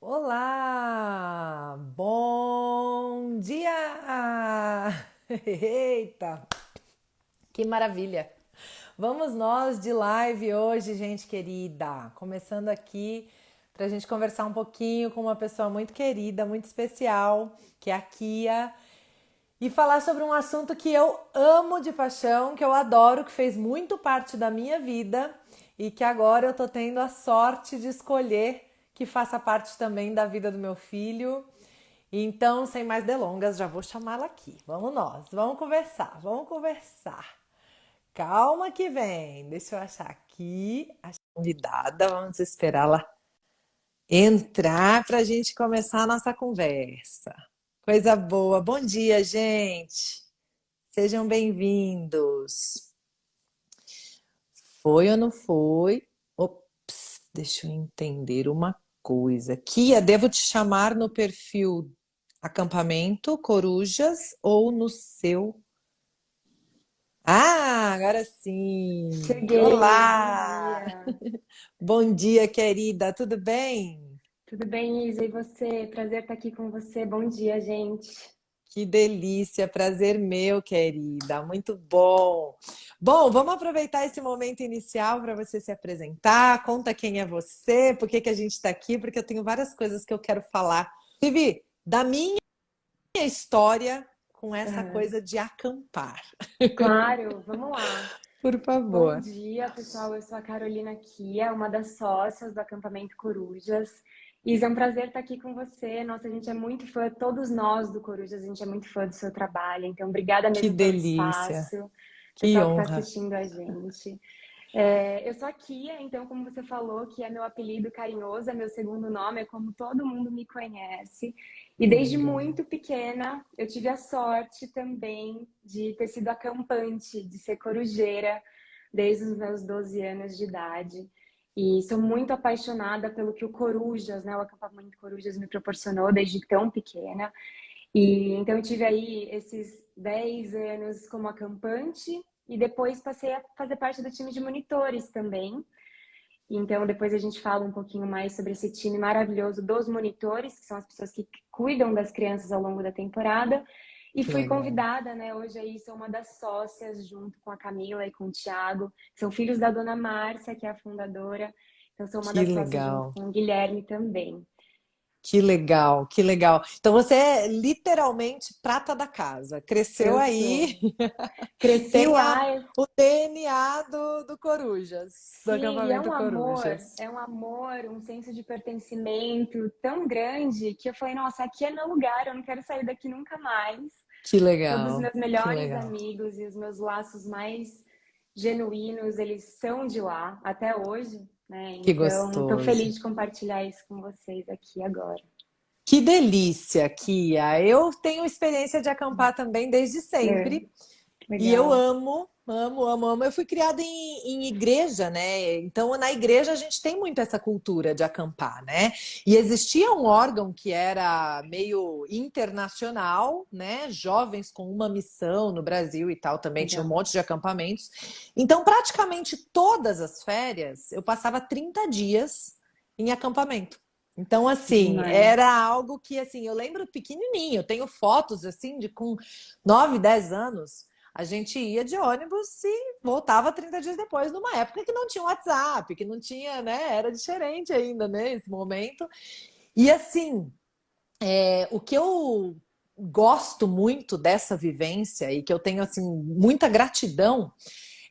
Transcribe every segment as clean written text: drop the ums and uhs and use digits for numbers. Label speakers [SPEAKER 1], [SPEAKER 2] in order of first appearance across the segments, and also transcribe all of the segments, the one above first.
[SPEAKER 1] Olá! Bom dia! Eita, que maravilha! Vamos nós de live hoje, gente querida. Começando aqui para a gente conversar um pouquinho com uma pessoa muito querida, muito especial, que é a Kia, e falar sobre um assunto que eu amo de paixão, que eu adoro, que fez muito parte da minha vida e que agora eu tô tendo a sorte de escolher que faça parte também da vida do meu filho. Então, sem mais delongas, já vou chamá-la aqui. Vamos nós, vamos conversar, vamos conversar. Calma que vem. Deixa eu achar aqui a convidada. Vamos esperá-la entrar para a gente começar a nossa conversa. Coisa boa. Bom dia, gente. Sejam bem-vindos. Foi ou não foi? Ops, deixa eu entender uma coisa. Kia, devo te chamar no perfil Acampamento Corujas ou no seu? Ah, agora sim.
[SPEAKER 2] Cheguei, bom
[SPEAKER 1] Olá!
[SPEAKER 2] dia.
[SPEAKER 1] Bom dia, querida. Tudo bem?
[SPEAKER 2] Tudo bem, Isa? E você? Prazer estar aqui com você. Bom dia, gente.
[SPEAKER 1] Que delícia, prazer meu, querida. Muito bom. Bom, vamos aproveitar esse momento inicial para você se apresentar. Conta quem é você, por que que a gente está aqui, porque eu tenho várias coisas que eu quero falar. Vivi, da minha história com essa
[SPEAKER 2] Aham.
[SPEAKER 1] coisa de acampar.
[SPEAKER 2] Claro, vamos lá.
[SPEAKER 1] Por
[SPEAKER 2] Bom
[SPEAKER 1] favor.
[SPEAKER 2] dia, pessoal. Eu sou a Carolina Kia, uma das sócias do Acampamento Corujas. Isa, é um prazer estar aqui com você. Nossa, a gente é muito fã, todos nós do Corujas, a gente é muito fã do seu trabalho. Então, obrigada
[SPEAKER 1] Que
[SPEAKER 2] mesmo pelo
[SPEAKER 1] delícia.
[SPEAKER 2] espaço,
[SPEAKER 1] Que
[SPEAKER 2] pessoal que está
[SPEAKER 1] honra.
[SPEAKER 2] assistindo a gente. Eu sou a Kia, então, como você falou, que é meu apelido carinhoso, é meu segundo nome, é como todo mundo me conhece. E
[SPEAKER 1] Que
[SPEAKER 2] desde
[SPEAKER 1] legal.
[SPEAKER 2] muito pequena, eu tive a sorte também de ter sido acampante, de ser corujeira, desde os meus 12 anos de idade. E sou muito apaixonada pelo que o Corujas, né, o acampamento Corujas me proporcionou desde tão pequena. E então eu tive aí esses 10 anos como acampante e depois passei a fazer parte do time de monitores também. Então depois a gente fala um pouquinho mais sobre esse time maravilhoso dos monitores, que são as pessoas que cuidam das crianças ao longo da temporada. E
[SPEAKER 1] Que
[SPEAKER 2] fui
[SPEAKER 1] legal.
[SPEAKER 2] convidada, né? Hoje aí sou uma das sócias junto com a Camila e com o Thiago, que são filhos da dona Márcia, que é a fundadora. Então sou uma
[SPEAKER 1] Que
[SPEAKER 2] das sócias junto
[SPEAKER 1] legal.
[SPEAKER 2] com o Guilherme também.
[SPEAKER 1] Que legal, que legal. Então você é literalmente prata da casa. Cresceu
[SPEAKER 2] Eu
[SPEAKER 1] aí,
[SPEAKER 2] sou. Cresci
[SPEAKER 1] tem
[SPEAKER 2] lá.
[SPEAKER 1] o DNA do Corujas, do
[SPEAKER 2] Sim,
[SPEAKER 1] acampamento
[SPEAKER 2] é
[SPEAKER 1] Corujas.
[SPEAKER 2] um amor, um senso de pertencimento tão grande que eu falei, nossa, aqui é meu lugar, eu não quero sair daqui nunca mais.
[SPEAKER 1] Que
[SPEAKER 2] Todos os
[SPEAKER 1] legal,
[SPEAKER 2] meus
[SPEAKER 1] que
[SPEAKER 2] melhores
[SPEAKER 1] legal.
[SPEAKER 2] amigos e os meus laços mais genuínos, eles são de lá até hoje, né?
[SPEAKER 1] Que
[SPEAKER 2] Então, estou
[SPEAKER 1] gostoso.
[SPEAKER 2] feliz de compartilhar isso com vocês aqui agora.
[SPEAKER 1] Que delícia, Kia. Eu tenho experiência de acampar também desde
[SPEAKER 2] É,
[SPEAKER 1] sempre. E eu
[SPEAKER 2] legal.
[SPEAKER 1] amo, amo, amo, amo. Eu fui criada em igreja, né? Então, na igreja, a gente tem muito essa cultura de acampar, né? E existia um órgão que era meio internacional, né? Jovens com uma missão no Brasil e tal, também tinha um
[SPEAKER 2] Legal.
[SPEAKER 1] monte de acampamentos. Então, praticamente todas as férias, eu passava 30 dias em acampamento. Então, assim,
[SPEAKER 2] Demais.
[SPEAKER 1] era algo que, assim, eu lembro pequenininho, eu tenho fotos, assim, de com 9, 10 anos, a gente ia de ônibus e voltava 30 dias depois, numa época que não tinha WhatsApp, que não tinha, né? Era diferente ainda, né? Esse momento. E assim, o que eu gosto muito dessa vivência e que eu tenho assim muita gratidão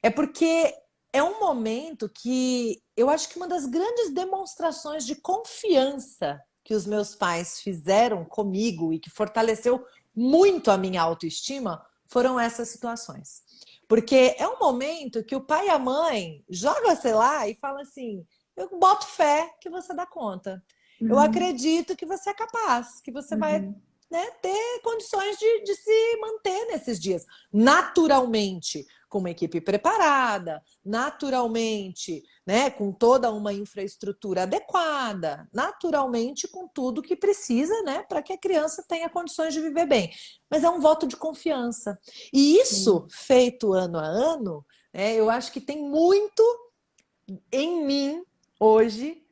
[SPEAKER 1] é porque é um momento que eu acho que uma das grandes demonstrações de confiança que os meus pais fizeram comigo e que fortaleceu muito a minha autoestima foram essas situações. Porque é um momento que o pai e a mãe joga, sei lá, e fala assim: eu boto fé que você dá conta. Eu
[SPEAKER 2] Uhum,
[SPEAKER 1] acredito que você é capaz, que você vai,
[SPEAKER 2] uhum,
[SPEAKER 1] né, ter condições de se manter nesses dias. Naturalmente, com uma equipe preparada, naturalmente, né, com toda uma infraestrutura adequada, naturalmente com tudo que precisa, né, para que a criança tenha condições de viver bem. Mas é um voto de confiança. E isso,
[SPEAKER 2] sim.
[SPEAKER 1] feito ano a ano, eu acho que tem muito em mim hoje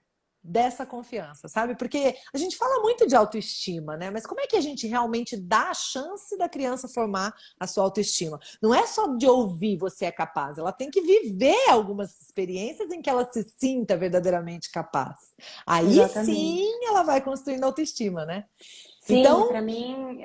[SPEAKER 1] dessa confiança, sabe? Porque a gente fala muito de autoestima, né? Mas como é que a gente realmente dá a chance da criança formar a sua autoestima? Não é só de ouvir você é capaz, ela tem que viver algumas experiências em que ela se sinta verdadeiramente capaz. Aí sim
[SPEAKER 2] Exatamente.
[SPEAKER 1] ela vai construindo autoestima, né?
[SPEAKER 2] Sim,
[SPEAKER 1] Então,
[SPEAKER 2] para mim,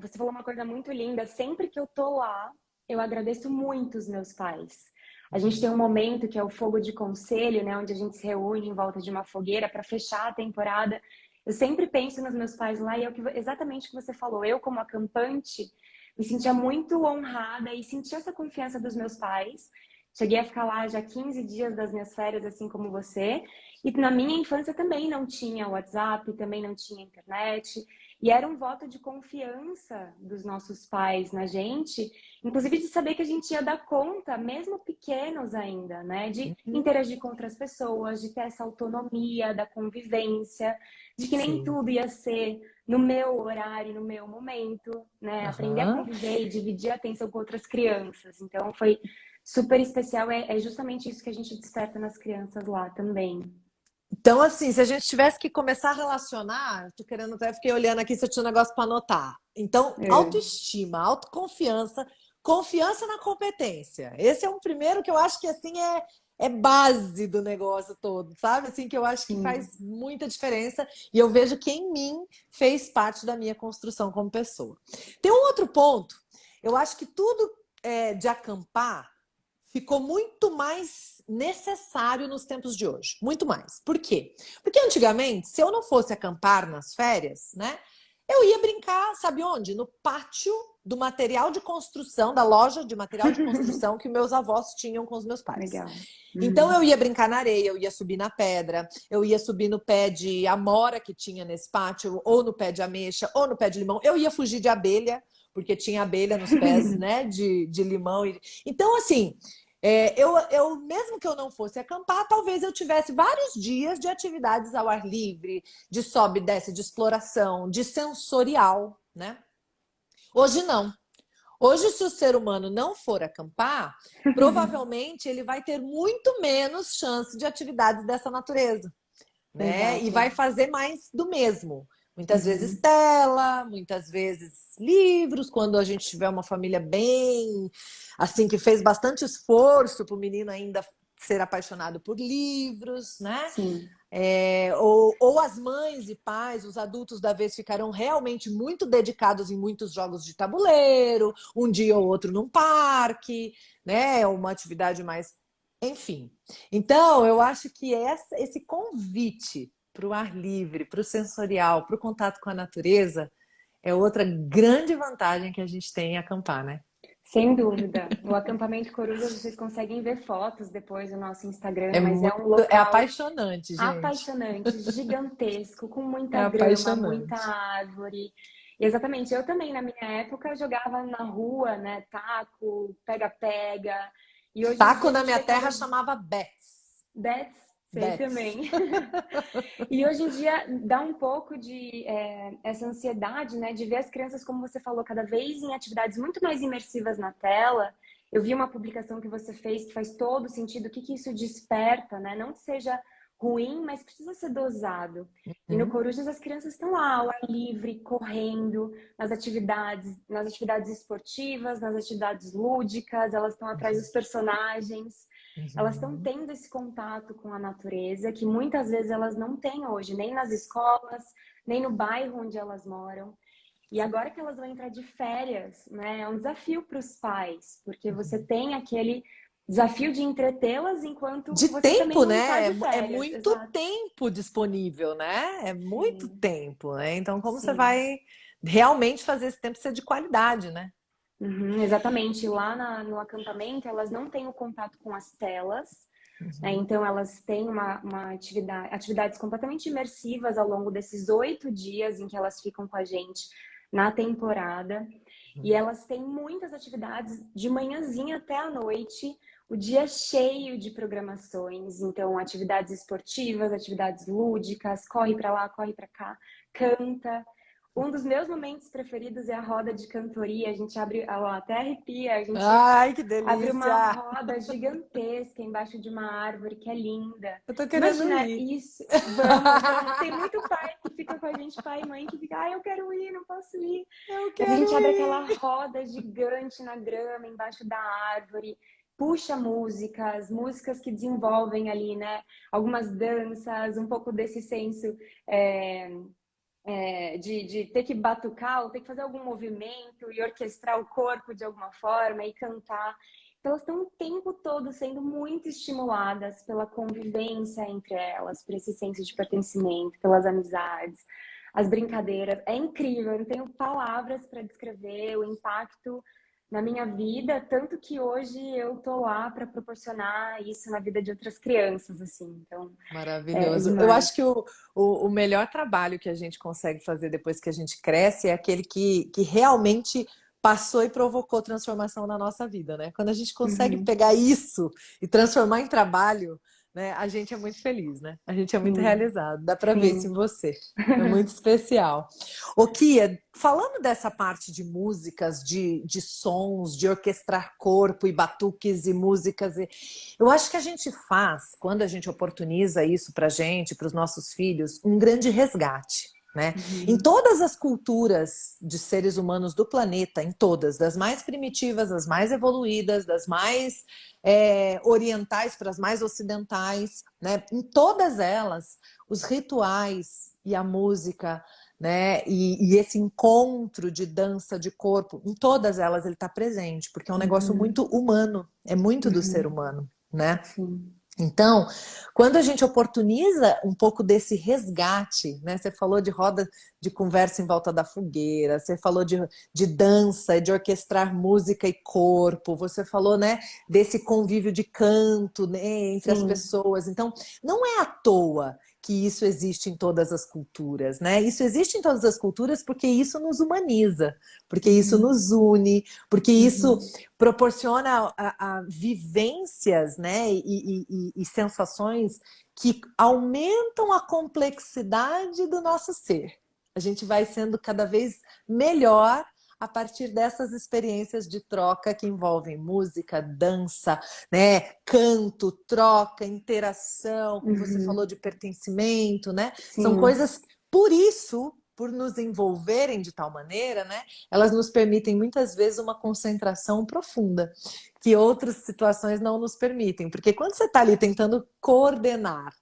[SPEAKER 2] você falou uma coisa muito linda. Sempre que eu tô lá, eu agradeço muito os meus pais. A gente tem um momento que é o fogo de conselho, né, onde a gente se reúne em volta de uma fogueira para fechar a temporada. Eu sempre penso nos meus pais lá e é exatamente o que você falou. Eu, como acampante, me sentia muito honrada e sentia essa confiança dos meus pais. Cheguei a ficar lá já 15 dias das minhas férias, assim como você. E na minha infância também não tinha WhatsApp, também não tinha internet. E era um voto de confiança dos nossos pais na gente, inclusive de saber que a gente ia dar conta, mesmo pequenos ainda, né? De
[SPEAKER 1] uhum,
[SPEAKER 2] interagir com outras pessoas, de ter essa autonomia da convivência, de que nem
[SPEAKER 1] sim.
[SPEAKER 2] tudo ia ser no meu horário, no meu momento, né? Aprender a
[SPEAKER 1] Aham.
[SPEAKER 2] conviver e dividir a atenção com outras crianças. Então foi super especial, é justamente isso que a gente desperta nas crianças lá também.
[SPEAKER 1] Então, assim, se a gente tivesse que começar a relacionar, tô querendo até fiquei olhando aqui se eu tinha um negócio para anotar. Então,
[SPEAKER 2] É,
[SPEAKER 1] autoestima, autoconfiança, confiança na competência. Esse é um primeiro que eu acho que assim é base do negócio todo, sabe? Assim que eu acho que
[SPEAKER 2] sim.
[SPEAKER 1] faz muita diferença e eu vejo que em mim fez parte da minha construção como pessoa. Tem um outro ponto. Eu acho que tudo de acampar ficou muito mais necessário nos tempos de hoje. Muito mais. Por quê? Porque antigamente, se eu não fosse acampar nas férias, né? Eu ia brincar, sabe onde? No pátio do material de construção, da loja de material de construção que meus avós tinham com os meus pais.
[SPEAKER 2] Legal.
[SPEAKER 1] Então
[SPEAKER 2] Uhum.
[SPEAKER 1] eu ia brincar na areia, eu ia subir na pedra, eu ia subir no pé de amora que tinha nesse pátio, ou no pé de ameixa, ou no pé de limão. Eu ia fugir de abelha, porque tinha abelha nos pés, né, de limão. Então, assim, mesmo que eu não fosse acampar, talvez eu tivesse vários dias de atividades ao ar livre, de sobe e desce, de exploração, de sensorial, né? Hoje não. Hoje, se o ser humano não for acampar, provavelmente ele vai ter muito menos chance de atividades dessa natureza, né? E
[SPEAKER 2] Exato.
[SPEAKER 1] vai fazer mais do mesmo. Muitas vezes
[SPEAKER 2] Uhum.
[SPEAKER 1] tela, muitas vezes livros, quando a gente tiver uma família bem, assim, que fez bastante esforço para o menino ainda ser apaixonado por livros, né?
[SPEAKER 2] Sim.
[SPEAKER 1] Ou as mães e pais, os adultos da vez ficarão realmente muito dedicados em muitos jogos de tabuleiro, um dia ou outro num parque, né? Uma atividade mais. Enfim. Então, eu acho que esse convite para o ar livre, para o sensorial, para o contato com a natureza, é outra grande vantagem que a gente tem em acampar, né?
[SPEAKER 2] Sem dúvida. O acampamento Corujas, vocês conseguem ver fotos depois no nosso Instagram,
[SPEAKER 1] É
[SPEAKER 2] mas é
[SPEAKER 1] muito,
[SPEAKER 2] um
[SPEAKER 1] é
[SPEAKER 2] local
[SPEAKER 1] apaixonante, gente.
[SPEAKER 2] apaixonante, gigantesco, com
[SPEAKER 1] É
[SPEAKER 2] muita grama, muita
[SPEAKER 1] apaixonante.
[SPEAKER 2] árvore. E exatamente, eu também, na minha época, jogava na rua, né? Taco, pega-pega. E hoje em dia
[SPEAKER 1] Taco
[SPEAKER 2] a
[SPEAKER 1] na
[SPEAKER 2] gente
[SPEAKER 1] minha
[SPEAKER 2] vê
[SPEAKER 1] terra
[SPEAKER 2] cada.
[SPEAKER 1] chamava Bets.
[SPEAKER 2] That's, sei
[SPEAKER 1] Bets.
[SPEAKER 2] também. E hoje em dia dá um pouco de essa ansiedade, né, de ver as crianças, como você falou, cada vez em atividades muito mais imersivas na tela. Eu vi uma publicação que você fez que faz todo sentido. O que que isso desperta, né? Não que seja ruim, mas precisa ser dosado. E no
[SPEAKER 1] Hum,
[SPEAKER 2] Corujas as crianças estão lá ao ar livre, correndo, nas atividades esportivas, nas atividades lúdicas, elas estão atrás dos personagens. Elas estão
[SPEAKER 1] uhum.
[SPEAKER 2] tendo esse contato com a natureza que muitas vezes elas não têm hoje, nem nas escolas, nem no bairro onde elas moram. E agora que elas vão entrar de férias, né, é um desafio para os pais, porque você tem aquele desafio de entretê-las enquanto
[SPEAKER 1] De
[SPEAKER 2] você também
[SPEAKER 1] tempo,
[SPEAKER 2] não está
[SPEAKER 1] né?
[SPEAKER 2] de
[SPEAKER 1] É
[SPEAKER 2] férias.
[SPEAKER 1] muito
[SPEAKER 2] Exato.
[SPEAKER 1] tempo disponível, né? É muito
[SPEAKER 2] Sim,
[SPEAKER 1] tempo, né? Então, como você
[SPEAKER 2] sim.
[SPEAKER 1] vai realmente fazer esse tempo ser de qualidade, né?
[SPEAKER 2] Uhum, exatamente. Lá no acampamento, elas não têm o contato com as telas, né?
[SPEAKER 1] Uhum.
[SPEAKER 2] Então, elas têm uma atividades completamente imersivas ao longo desses 8 dias em que elas ficam com a gente na temporada. E elas têm muitas atividades de manhãzinha até a noite, o dia é cheio de programações. Então, atividades esportivas, atividades lúdicas, corre para lá, corre para cá, canta. Um dos meus momentos preferidos é a roda de cantoria. A gente abre, até arrepia, a gente
[SPEAKER 1] Ai, que
[SPEAKER 2] abre uma
[SPEAKER 1] delícia!
[SPEAKER 2] roda gigantesca embaixo de uma árvore que é linda.
[SPEAKER 1] Eu tô querendo
[SPEAKER 2] Imagina
[SPEAKER 1] ir.
[SPEAKER 2] isso. Vamos, vamos. Tem muito pai que fica com a gente, pai e mãe, que fica, eu quero ir, não posso ir.
[SPEAKER 1] Eu
[SPEAKER 2] Mas a gente
[SPEAKER 1] quero
[SPEAKER 2] abre aquela
[SPEAKER 1] ir.
[SPEAKER 2] roda gigante na grama, embaixo da árvore, puxa músicas que desenvolvem ali, né? Algumas danças, um pouco desse senso é, de ter que batucar ou ter que fazer algum movimento e orquestrar o corpo de alguma forma e cantar. Então, elas estão o tempo todo sendo muito estimuladas pela convivência entre elas, por esse senso de pertencimento, pelas amizades, as brincadeiras. É incrível, eu não tenho palavras para descrever o impacto na minha vida, tanto que hoje eu tô lá para proporcionar isso na vida de outras crianças, assim. Então, é
[SPEAKER 1] Maravilhoso. Eu
[SPEAKER 2] demais.
[SPEAKER 1] acho que o melhor trabalho que a gente consegue fazer depois que a gente cresce é aquele que realmente passou e provocou transformação na nossa vida, né? Quando a gente consegue
[SPEAKER 2] Uhum,
[SPEAKER 1] pegar isso e transformar em trabalho, né? A gente é muito feliz, né? A gente é muito
[SPEAKER 2] sim,
[SPEAKER 1] realizado. Dá para ver isso em
[SPEAKER 2] sim.
[SPEAKER 1] você. É muito especial. Ô, Kia, falando dessa parte de músicas, de sons, de orquestrar corpo e batuques e músicas, eu acho que a gente faz, quando a gente oportuniza isso para a gente, para os nossos filhos, um grande resgate. Né? Em
[SPEAKER 2] Uhum,
[SPEAKER 1] todas as culturas de seres humanos do planeta, em todas, das mais primitivas, das mais evoluídas, das mais orientais para as mais ocidentais, né? Em todas elas, os rituais e a música, né? E esse encontro de dança de corpo, em todas elas ele está presente, porque é um negócio
[SPEAKER 2] uhum,
[SPEAKER 1] muito humano, é muito do ser
[SPEAKER 2] uhum,
[SPEAKER 1] humano, né?
[SPEAKER 2] sim.
[SPEAKER 1] Então, quando a gente oportuniza um pouco desse resgate, né? Você falou de roda de conversa em volta da fogueira, você falou de dança, de orquestrar música e corpo, você falou, né, desse convívio de canto, né, entre as
[SPEAKER 2] Sim.
[SPEAKER 1] pessoas. Então, não é à toa que isso existe em todas as culturas, né? Isso existe em todas as culturas porque isso nos humaniza, porque isso
[SPEAKER 2] Uhum,
[SPEAKER 1] nos une, porque isso
[SPEAKER 2] uhum,
[SPEAKER 1] proporciona a vivências, né, e sensações que aumentam a complexidade do nosso ser. A gente vai sendo cada vez melhor a partir dessas experiências de troca que envolvem música, dança, né, canto, troca, interação, como você falou
[SPEAKER 2] uhum,
[SPEAKER 1] de pertencimento, né? São
[SPEAKER 2] sim.
[SPEAKER 1] coisas, por isso, por nos envolverem de tal maneira, né? Elas nos permitem muitas vezes uma concentração profunda, que outras situações não nos permitem. Porque quando você está ali tentando coordenar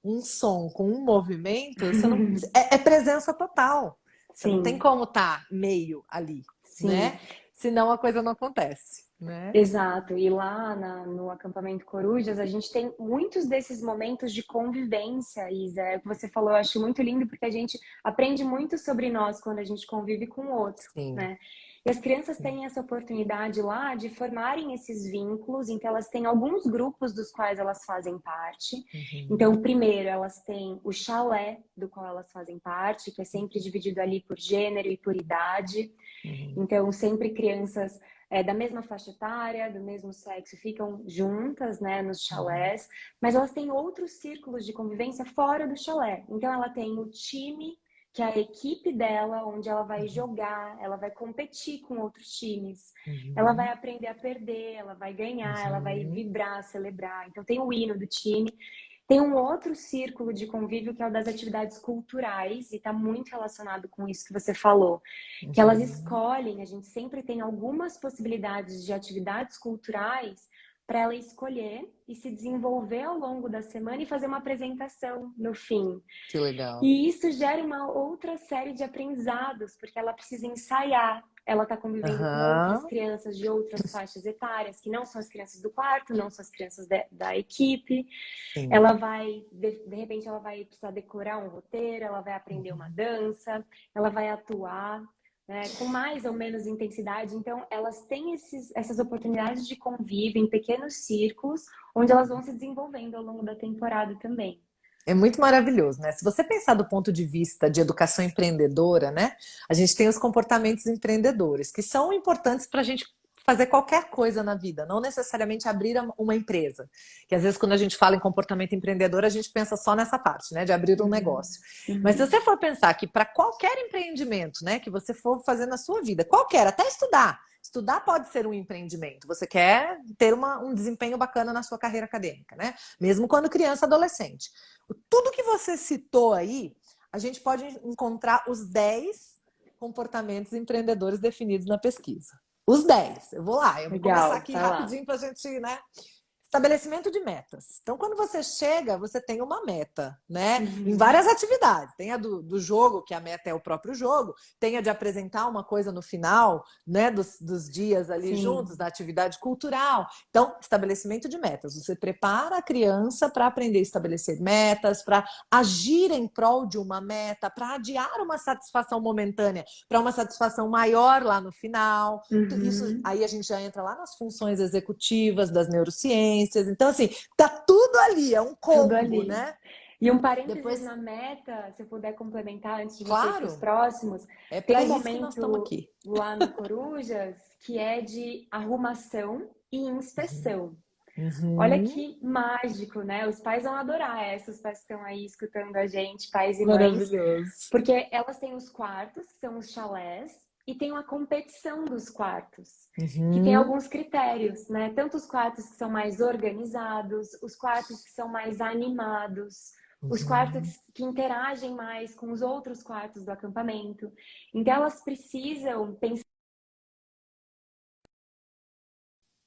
[SPEAKER 1] um som com um movimento, você não, é presença total. Você não tem
[SPEAKER 2] Sim,
[SPEAKER 1] como estar meio ali,
[SPEAKER 2] sim.
[SPEAKER 1] né? Senão a coisa não acontece, né?
[SPEAKER 2] Exato. E lá no acampamento Corujas, a gente tem muitos desses momentos de convivência, Isa. É o que você falou, eu acho muito lindo, porque a gente aprende muito sobre nós quando a gente convive com o outro,
[SPEAKER 1] Sim,
[SPEAKER 2] né? E as crianças
[SPEAKER 1] sim.
[SPEAKER 2] têm essa oportunidade lá de formarem esses vínculos, em que elas têm alguns grupos dos quais elas fazem parte.
[SPEAKER 1] Uhum,
[SPEAKER 2] Então, primeiro, elas têm o chalé, do qual elas fazem parte, que é sempre dividido ali por gênero e por idade.
[SPEAKER 1] uhum,
[SPEAKER 2] Então, sempre crianças da mesma faixa etária, do mesmo sexo, ficam juntas, né, nos
[SPEAKER 1] uhum,
[SPEAKER 2] chalés, mas elas têm outros círculos de convivência fora do chalé. Então, ela tem o time, que é a equipe dela, onde ela vai jogar, ela vai competir com outros times, ela vai
[SPEAKER 1] uhum,
[SPEAKER 2] aprender a perder, ela vai ganhar, ela vai
[SPEAKER 1] uhum,
[SPEAKER 2] vibrar, celebrar. Então, tem o hino do time. Tem um outro círculo de convívio que é o das atividades culturais, e está muito relacionado com isso que você falou, que elas
[SPEAKER 1] uhum,
[SPEAKER 2] escolhem, a gente sempre tem algumas possibilidades de atividades culturais para ela escolher e se desenvolver ao longo da semana e fazer uma apresentação no fim.
[SPEAKER 1] que legal.
[SPEAKER 2] E isso gera uma outra série de aprendizados, porque ela precisa ensaiar. Ela está convivendo com outras
[SPEAKER 1] Aham,
[SPEAKER 2] crianças de outras faixas etárias, que não são as crianças do quarto, não são as crianças da equipe.
[SPEAKER 1] sim.
[SPEAKER 2] Ela vai, de repente, ela vai precisar decorar um roteiro, ela vai aprender uma dança, ela vai atuar, né, com mais ou menos intensidade. Então, elas têm essas oportunidades de convívio em pequenos círculos, onde elas vão se desenvolvendo ao longo da temporada também.
[SPEAKER 1] É muito maravilhoso, né? Se você pensar do ponto de vista de educação empreendedora, né? A gente tem os comportamentos empreendedores, que são importantes para a gente fazer qualquer coisa na vida, não necessariamente abrir uma empresa. Que às vezes quando a gente fala em comportamento empreendedor, a gente pensa só nessa parte, né, de abrir um negócio. Mas se você for pensar que para qualquer empreendimento, né, que você for fazer na sua vida, qualquer, até estudar. Estudar pode ser um empreendimento. Você quer ter um desempenho bacana na sua carreira acadêmica, né? Mesmo quando criança, adolescente. Tudo que você citou aí, a gente pode encontrar os 10 comportamentos empreendedores definidos na pesquisa. Os 10. Eu vou lá, eu vou começar aqui rapidinho para a gente, né? Estabelecimento de metas. Então, quando você chega, você tem uma meta, né? Em várias atividades. Tem a do jogo, que a meta é o próprio jogo. Tem a de apresentar uma coisa no final, né? Dos dias ali juntos, da atividade cultural. Então, estabelecimento de metas. Você prepara a criança para aprender a estabelecer metas, para agir em prol de uma meta, para adiar uma satisfação momentânea para uma satisfação maior lá no final. Isso, aí a gente já entra lá nas funções executivas das neurociências. Então, assim, tá tudo ali, é um combo, né?
[SPEAKER 2] E um parênteses na meta, se eu puder complementar antes de você ir para os próximos,
[SPEAKER 1] tem
[SPEAKER 2] um momento lá no Corujas que é de arrumação e inspeção. Olha que mágico, né? Os pais vão adorar essa, os pais que estão aí escutando a gente, pais e mães.
[SPEAKER 1] Maravilhoso.
[SPEAKER 2] Porque elas têm os quartos, que são os chalés, e tem uma competição dos quartos, que tem alguns critérios, né? Tanto os quartos que são mais organizados, os quartos que são mais animados, os quartos que interagem mais com os outros quartos do acampamento. Então, elas precisam pensar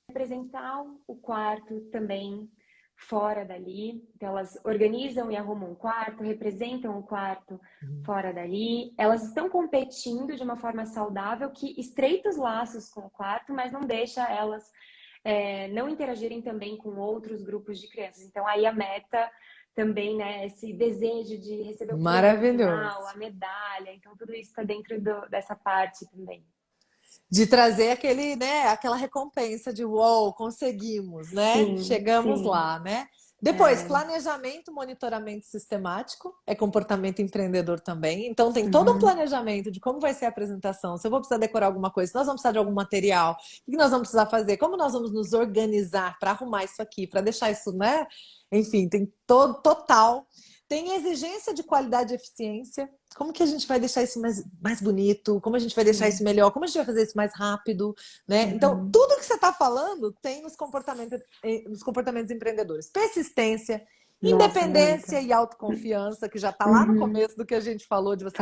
[SPEAKER 2] representar o quarto também fora dali. Então, elas organizam e arrumam um quarto, representam o quarto fora dali. Elas estão competindo de uma forma saudável que estreita os laços com o quarto, mas não deixa elas não interagirem também com outros grupos de crianças. Então, aí a meta também, né, esse desejo de receber o prêmio no final, a medalha. Então, tudo isso está dentro dessa parte também.
[SPEAKER 1] De trazer aquele, né, aquela recompensa de uou, conseguimos, né? Chegamos lá, né? Depois, planejamento, monitoramento sistemático, é comportamento empreendedor também. Então, tem todo um planejamento de como vai ser a apresentação, se eu vou precisar decorar alguma coisa, se nós vamos precisar de algum material, o que nós vamos precisar fazer, como nós vamos nos organizar para arrumar isso aqui, para deixar isso, né? Enfim, tem total. Tem exigência de qualidade e eficiência. Como que a gente vai deixar isso mais bonito? Como a gente vai deixar isso melhor? Como a gente vai fazer isso mais rápido? Né? Então, tudo que você está falando tem nos comportamentos empreendedores. Persistência, independência e autoconfiança, que já está lá no começo do que a gente falou, de você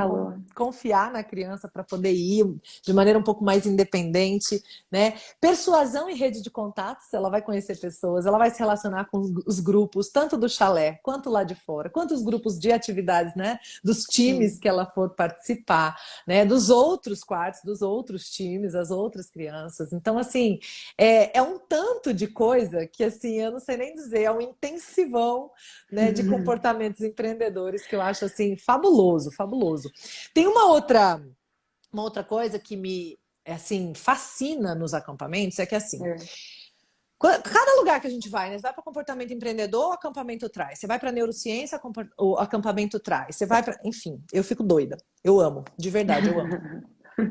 [SPEAKER 1] confiar na criança para poder ir de maneira um pouco mais independente, né? Persuasão e rede de contatos, ela vai conhecer pessoas, ela vai se relacionar com os grupos, tanto do chalé, quanto lá de fora, quanto os grupos de atividades, né? Dos times que ela for participar, né? Dos outros quartos, dos outros times, as outras crianças. Então, assim, é um tanto de coisa que, assim, eu não sei nem dizer, é um intensivão, né, de comportamentos empreendedores que eu acho assim fabuloso, fabuloso. Tem uma outra coisa que me assim fascina nos acampamentos é que assim, cada lugar que a gente vai, né, você vai para comportamento empreendedor, o acampamento traz. Você vai para neurociência, o acampamento traz. Você vai para, enfim, eu fico doida. Eu amo, de verdade, eu amo.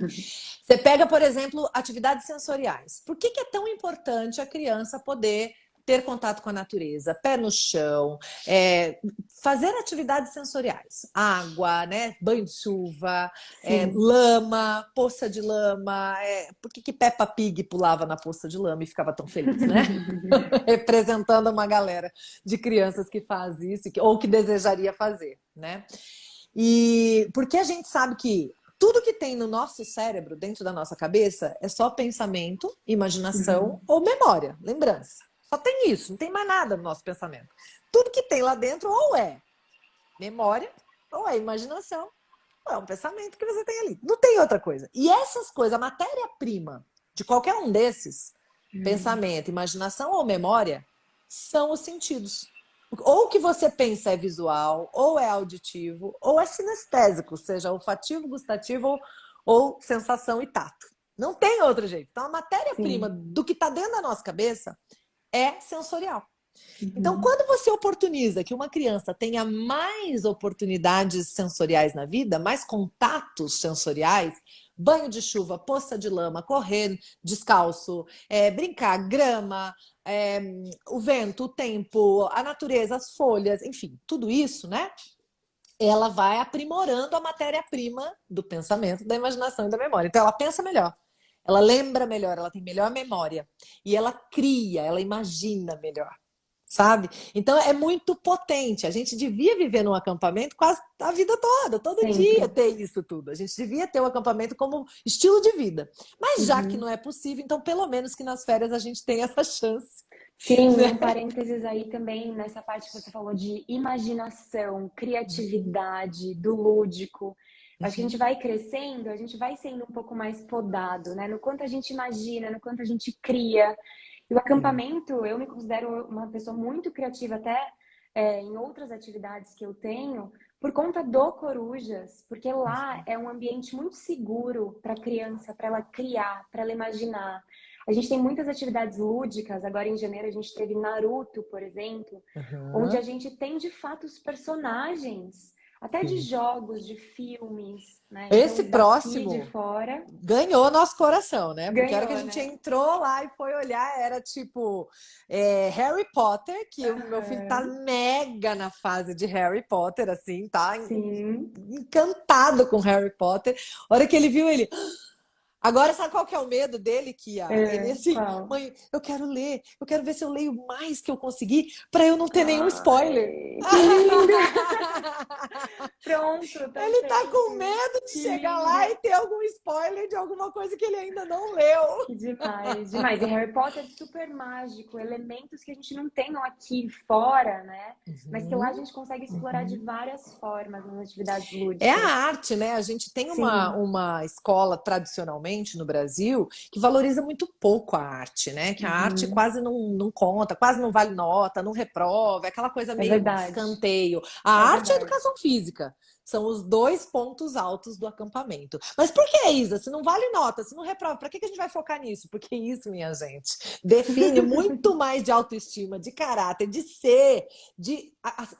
[SPEAKER 1] Você pega, por exemplo, atividades sensoriais. Por que é tão importante a criança poder ter contato com a natureza, pé no chão, fazer atividades sensoriais, água, né, banho de chuva, lama, poça de lama, por que Peppa Pig pulava na poça de lama e ficava tão feliz, né? Representando uma galera de crianças que faz isso, ou que desejaria fazer, né? E porque a gente sabe que tudo que tem no nosso cérebro, dentro da nossa cabeça, é só pensamento, imaginação ou memória, lembrança. Só tem isso, não tem mais nada no nosso pensamento. Tudo que tem lá dentro ou é memória, ou é imaginação, ou é um pensamento que você tem ali. Não tem outra coisa. E essas coisas, a matéria-prima de qualquer um desses, pensamento, imaginação ou memória, são os sentidos. Ou o que você pensa é visual, ou é auditivo, ou é sinestésico, seja olfativo, gustativo ou sensação e tato. Não tem outro jeito. Então, a matéria-prima do que está dentro da nossa cabeça é sensorial. Então, quando você oportuniza que uma criança tenha mais oportunidades sensoriais na vida, mais contatos sensoriais, banho de chuva, poça de lama, correr descalço, brincar, grama, é, o vento, o tempo, a natureza, as folhas, enfim, tudo isso, né? Ela vai aprimorando a matéria-prima do pensamento, da imaginação e da memória. Então, ela pensa melhor, ela lembra melhor, ela tem melhor memória. E ela cria, ela imagina melhor, sabe? Então, é muito potente. A gente devia viver num acampamento quase a vida toda, todo dia
[SPEAKER 2] Sempre.
[SPEAKER 1] ter isso tudo. A gente devia ter o acampamento como estilo de vida. Mas já que
[SPEAKER 2] Uhum.
[SPEAKER 1] não é possível, então, pelo menos que nas férias a gente tenha essa chance,
[SPEAKER 2] Sim, um
[SPEAKER 1] né?
[SPEAKER 2] parênteses aí também nessa parte que você falou de imaginação, criatividade, do lúdico. Acho que a gente vai crescendo, a gente vai sendo um pouco mais podado, né? No quanto a gente imagina, no quanto a gente cria. E o
[SPEAKER 1] Sim.
[SPEAKER 2] acampamento, eu me considero uma pessoa muito criativa, até em outras atividades que eu tenho, por conta do Corujas, porque lá é um ambiente muito seguro para a criança, para ela criar, para ela imaginar. A gente tem muitas atividades lúdicas. Agora em janeiro a gente teve Naruto, por exemplo, onde a
[SPEAKER 1] Uhum.
[SPEAKER 2] gente tem de fato os personagens, até de
[SPEAKER 1] Sim.
[SPEAKER 2] jogos, de filmes, né?
[SPEAKER 1] Esse
[SPEAKER 2] Então daqui de
[SPEAKER 1] próximo
[SPEAKER 2] fora
[SPEAKER 1] ganhou nosso coração, né? Porque a hora que a
[SPEAKER 2] ganhou,
[SPEAKER 1] gente
[SPEAKER 2] né?
[SPEAKER 1] entrou lá e foi olhar, era tipo Harry Potter, que o meu filho tá
[SPEAKER 2] Aham.
[SPEAKER 1] mega na fase de Harry Potter, assim, tá
[SPEAKER 2] Sim.
[SPEAKER 1] encantado com Harry Potter. A hora que ele viu, ele. Agora, sabe qual que é o medo dele, Kia? Ele
[SPEAKER 2] É,
[SPEAKER 1] assim,
[SPEAKER 2] qual?
[SPEAKER 1] mãe, eu quero ler, eu quero ver se eu leio mais que eu conseguir, para eu não ter nenhum spoiler.
[SPEAKER 2] Ai, que lindo! Pronto, tá
[SPEAKER 1] Ele tá com
[SPEAKER 2] feito.
[SPEAKER 1] medo de
[SPEAKER 2] Que
[SPEAKER 1] chegar
[SPEAKER 2] lindo!
[SPEAKER 1] lá e ter algum spoiler de alguma coisa que ele ainda não leu.
[SPEAKER 2] Que demais, demais. E Harry Potter é super mágico, elementos que a gente não tem aqui fora, né? Mas que lá a
[SPEAKER 1] Uhum,
[SPEAKER 2] gente consegue explorar de
[SPEAKER 1] uhum.
[SPEAKER 2] várias formas nas atividades
[SPEAKER 1] É a
[SPEAKER 2] lúdicas.
[SPEAKER 1] arte, né? A gente tem
[SPEAKER 2] Sim.
[SPEAKER 1] uma escola tradicionalmente no Brasil que valoriza muito pouco a arte, né? Que a arte
[SPEAKER 2] Uhum.
[SPEAKER 1] quase não conta, quase não vale nota, não reprova, é aquela coisa
[SPEAKER 2] É
[SPEAKER 1] meio de
[SPEAKER 2] verdade.
[SPEAKER 1] escanteio. A
[SPEAKER 2] É
[SPEAKER 1] arte e a
[SPEAKER 2] verdade.
[SPEAKER 1] educação física são os dois pontos altos do acampamento. Mas por que, Isa? Se não vale nota, se não reprova, para que a gente vai focar nisso? Porque isso, minha gente, define muito mais de autoestima, de caráter, de ser,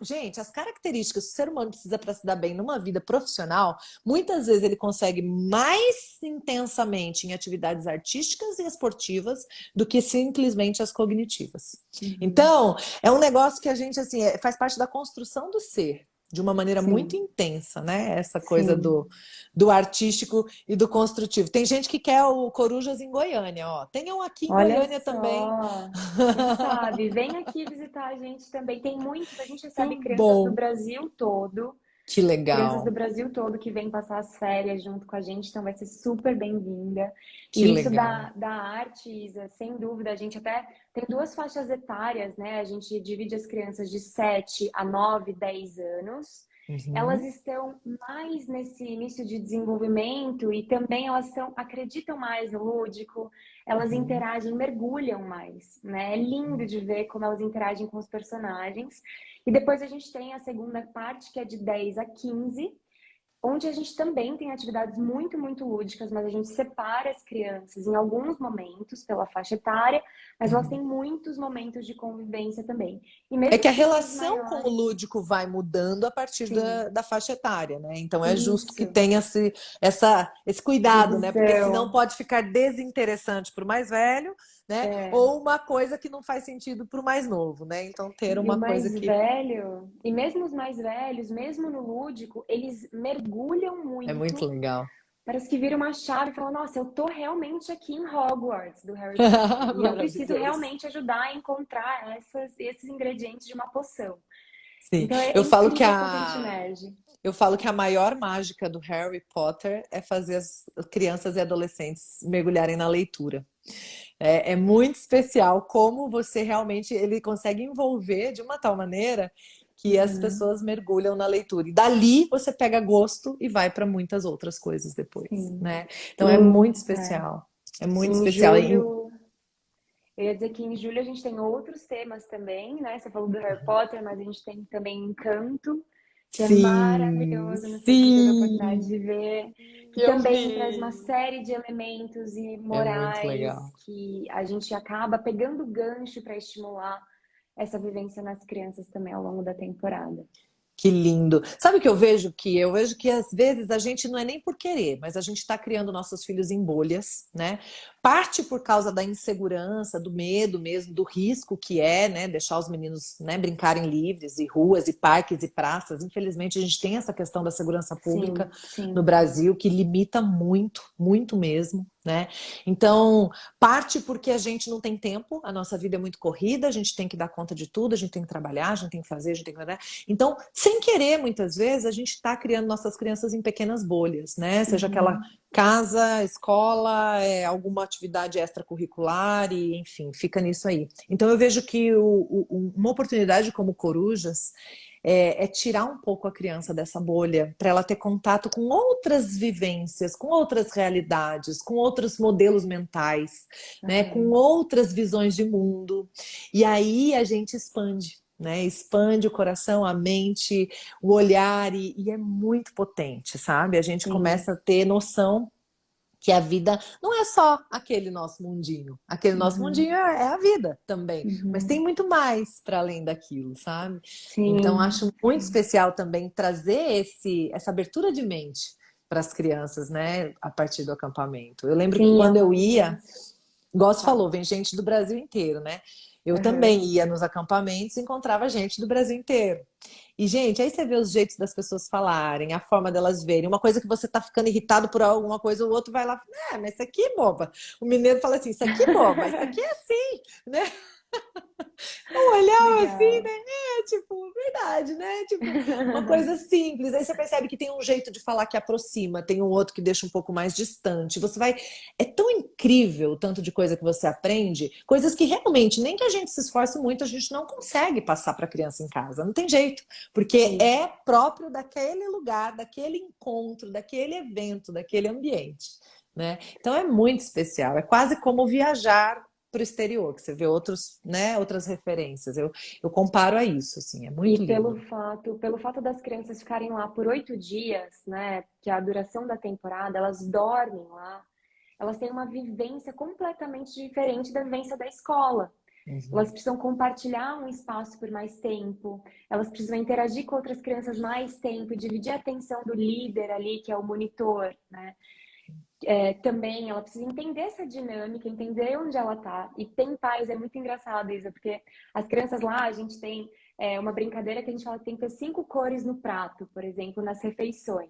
[SPEAKER 1] gente, as características que o ser humano precisa para se dar bem numa vida profissional, muitas vezes ele consegue mais intensamente em atividades artísticas e esportivas do que simplesmente as cognitivas.
[SPEAKER 2] Uhum.
[SPEAKER 1] Então, é um negócio que a gente assim, faz parte da construção do ser. De uma maneira muito
[SPEAKER 2] Sim,
[SPEAKER 1] intensa, né? Essa coisa
[SPEAKER 2] sim.
[SPEAKER 1] do artístico e do construtivo. Tem gente que quer o Corujas em Goiânia, ó. Tenham aqui em
[SPEAKER 2] Olha
[SPEAKER 1] Goiânia também.
[SPEAKER 2] só. Quem sabe? Vem aqui visitar a gente também. Tem muitos, a gente recebe
[SPEAKER 1] Muito
[SPEAKER 2] crianças do
[SPEAKER 1] bom.
[SPEAKER 2] Brasil todo.
[SPEAKER 1] Que
[SPEAKER 2] Crianças do
[SPEAKER 1] legal.
[SPEAKER 2] Brasil todo que vêm passar as férias junto com a gente, então vai ser super bem-vinda.
[SPEAKER 1] Que
[SPEAKER 2] E isso
[SPEAKER 1] legal.
[SPEAKER 2] da arte, Isa, sem dúvida, a gente até tem duas faixas etárias, né? A gente divide as crianças de 7 a 9, 10 anos. Elas
[SPEAKER 1] Uhum.
[SPEAKER 2] estão mais nesse início de desenvolvimento e também elas acreditam mais no lúdico, elas
[SPEAKER 1] Uhum.
[SPEAKER 2] interagem, mergulham mais, né? É lindo de ver como elas interagem com os personagens. E depois a gente tem a segunda parte, que é de 10 a 15, onde a gente também tem atividades muito, muito lúdicas, mas a gente separa as crianças em alguns momentos pela faixa etária, mas elas têm
[SPEAKER 1] Uhum.
[SPEAKER 2] muitos momentos de convivência também. E
[SPEAKER 1] É que
[SPEAKER 2] mesmo
[SPEAKER 1] a
[SPEAKER 2] crianças
[SPEAKER 1] relação com o
[SPEAKER 2] maiores,
[SPEAKER 1] lúdico vai mudando a partir
[SPEAKER 2] sim,
[SPEAKER 1] da faixa etária, né? Então é justo que
[SPEAKER 2] isso,
[SPEAKER 1] tenha esse cuidado, né? Porque senão
[SPEAKER 2] divisão.
[SPEAKER 1] pode ficar desinteressante para o mais velho, né?
[SPEAKER 2] É.
[SPEAKER 1] Ou uma coisa que não faz sentido para o mais novo, né? Então ter
[SPEAKER 2] E o
[SPEAKER 1] uma coisa
[SPEAKER 2] mais
[SPEAKER 1] que
[SPEAKER 2] velho, e mesmo os mais velhos, mesmo no lúdico, eles mergulham
[SPEAKER 1] é muito
[SPEAKER 2] muito.
[SPEAKER 1] legal.
[SPEAKER 2] Parece que vira uma chave e fala, nossa, eu tô realmente aqui em Hogwarts, do Harry Potter. E eu preciso
[SPEAKER 1] Maravilhoso.
[SPEAKER 2] realmente ajudar a encontrar esses ingredientes de uma poção.
[SPEAKER 1] Sim,
[SPEAKER 2] Então é
[SPEAKER 1] eu falo que
[SPEAKER 2] incrível quanto a gente
[SPEAKER 1] a
[SPEAKER 2] emerge.
[SPEAKER 1] eu falo que a maior mágica do Harry Potter é fazer as crianças e adolescentes mergulharem na leitura. É muito especial como você realmente ele consegue envolver de uma tal maneira que as
[SPEAKER 2] Uhum,
[SPEAKER 1] pessoas mergulham na leitura. E dali você pega gosto e vai para muitas outras coisas depois,
[SPEAKER 2] sim.
[SPEAKER 1] né? Então é muito
[SPEAKER 2] Em,
[SPEAKER 1] especial. É muito
[SPEAKER 2] em
[SPEAKER 1] especial.
[SPEAKER 2] julho, eu ia dizer que em julho a gente tem outros temas também, né? Você falou do Harry Potter, mas a gente tem também Encanto, que é
[SPEAKER 1] Sim,
[SPEAKER 2] maravilhoso. Não sei se você teve a oportunidade
[SPEAKER 1] sim,
[SPEAKER 2] de ver, que
[SPEAKER 1] eu
[SPEAKER 2] também traz uma
[SPEAKER 1] vi.
[SPEAKER 2] série de elementos e
[SPEAKER 1] É muito
[SPEAKER 2] morais
[SPEAKER 1] legal.
[SPEAKER 2] que a gente acaba pegando gancho para estimular essa vivência nas crianças também ao longo da temporada.
[SPEAKER 1] Que lindo. Sabe o que eu vejo? Eu vejo que às vezes a gente não é nem por querer, mas a gente está criando nossos filhos em bolhas, né? Parte por causa da insegurança, do medo mesmo, do risco que é, né? Deixar os meninos, né, brincarem livres, e ruas, e parques, e praças. Infelizmente, a gente tem essa questão da segurança pública
[SPEAKER 2] Sim,
[SPEAKER 1] no
[SPEAKER 2] sim.
[SPEAKER 1] Brasil que limita muito, muito mesmo, né? Então, parte porque a gente não tem tempo, a nossa vida é muito corrida, a gente tem que dar conta de tudo, a gente tem que trabalhar, a gente tem que fazer, a gente tem que... Então, sem querer, muitas vezes, a gente está criando nossas crianças em pequenas bolhas, né? Seja aquela
[SPEAKER 2] Uhum.
[SPEAKER 1] casa, escola, alguma atividade extracurricular, e enfim, fica nisso aí. Então, eu vejo que uma oportunidade como Corujas é tirar um pouco a criança dessa bolha, para ela ter contato com outras vivências, com outras realidades, com outros modelos mentais, né? Com
[SPEAKER 2] Aham.
[SPEAKER 1] outras visões de mundo. E aí a gente expande. Né? Expande o coração, a mente, o olhar, e é muito potente, sabe? A gente
[SPEAKER 2] Sim.
[SPEAKER 1] começa a ter noção que a vida não é só aquele nosso mundinho. Aquele nosso
[SPEAKER 2] Uhum.
[SPEAKER 1] mundinho é a vida também, mas tem
[SPEAKER 2] Uhum.
[SPEAKER 1] muito mais para além daquilo, sabe? Então
[SPEAKER 2] Sim.
[SPEAKER 1] acho muito especial também trazer essa abertura de mente para as crianças, né, a partir do acampamento. Eu lembro que
[SPEAKER 2] Sim, é
[SPEAKER 1] quando eu
[SPEAKER 2] muito
[SPEAKER 1] ia,
[SPEAKER 2] isso.
[SPEAKER 1] igual você
[SPEAKER 2] Fala.
[SPEAKER 1] falou, vem gente do Brasil inteiro, né? Eu
[SPEAKER 2] Aham.
[SPEAKER 1] também ia nos acampamentos e encontrava gente do Brasil inteiro. E, gente, aí você vê os jeitos das pessoas falarem, a forma delas verem. Uma coisa que você tá ficando irritado por alguma coisa, o outro vai lá, mas isso aqui, boba. O mineiro fala assim, isso aqui, boba, isso aqui é assim, né? Um olhar assim,
[SPEAKER 2] Legal.
[SPEAKER 1] né? Tipo, verdade, né? Tipo, uma coisa simples. Aí você percebe que tem um jeito de falar que aproxima, tem um outro que deixa um pouco mais distante. Você vai. É tão incrível o tanto de coisa que você aprende, coisas que realmente, nem que a gente se esforce muito, a gente não consegue passar para a criança em casa. Não tem jeito, porque
[SPEAKER 2] Sim.
[SPEAKER 1] é próprio daquele lugar, daquele encontro, daquele evento, daquele ambiente. Né? Então é muito especial, é quase como viajar para o exterior, que você vê outros, né, outras referências. Eu comparo a isso, assim, é
[SPEAKER 2] E
[SPEAKER 1] muito lindo.
[SPEAKER 2] pelo fato das crianças ficarem lá por 8 dias, né, que é a duração da temporada, elas dormem lá, elas têm uma vivência completamente diferente da vivência da escola. Elas
[SPEAKER 1] Uhum.
[SPEAKER 2] precisam compartilhar um espaço por mais tempo, elas precisam interagir com outras crianças mais tempo, dividir a atenção do líder ali, que é o monitor, né? Também ela precisa entender essa dinâmica, entender onde ela tá. E tem pais, é muito engraçado, Isa, porque as crianças lá, a gente tem uma brincadeira que a gente fala que tem que ter 5 cores no prato, por exemplo, nas refeições.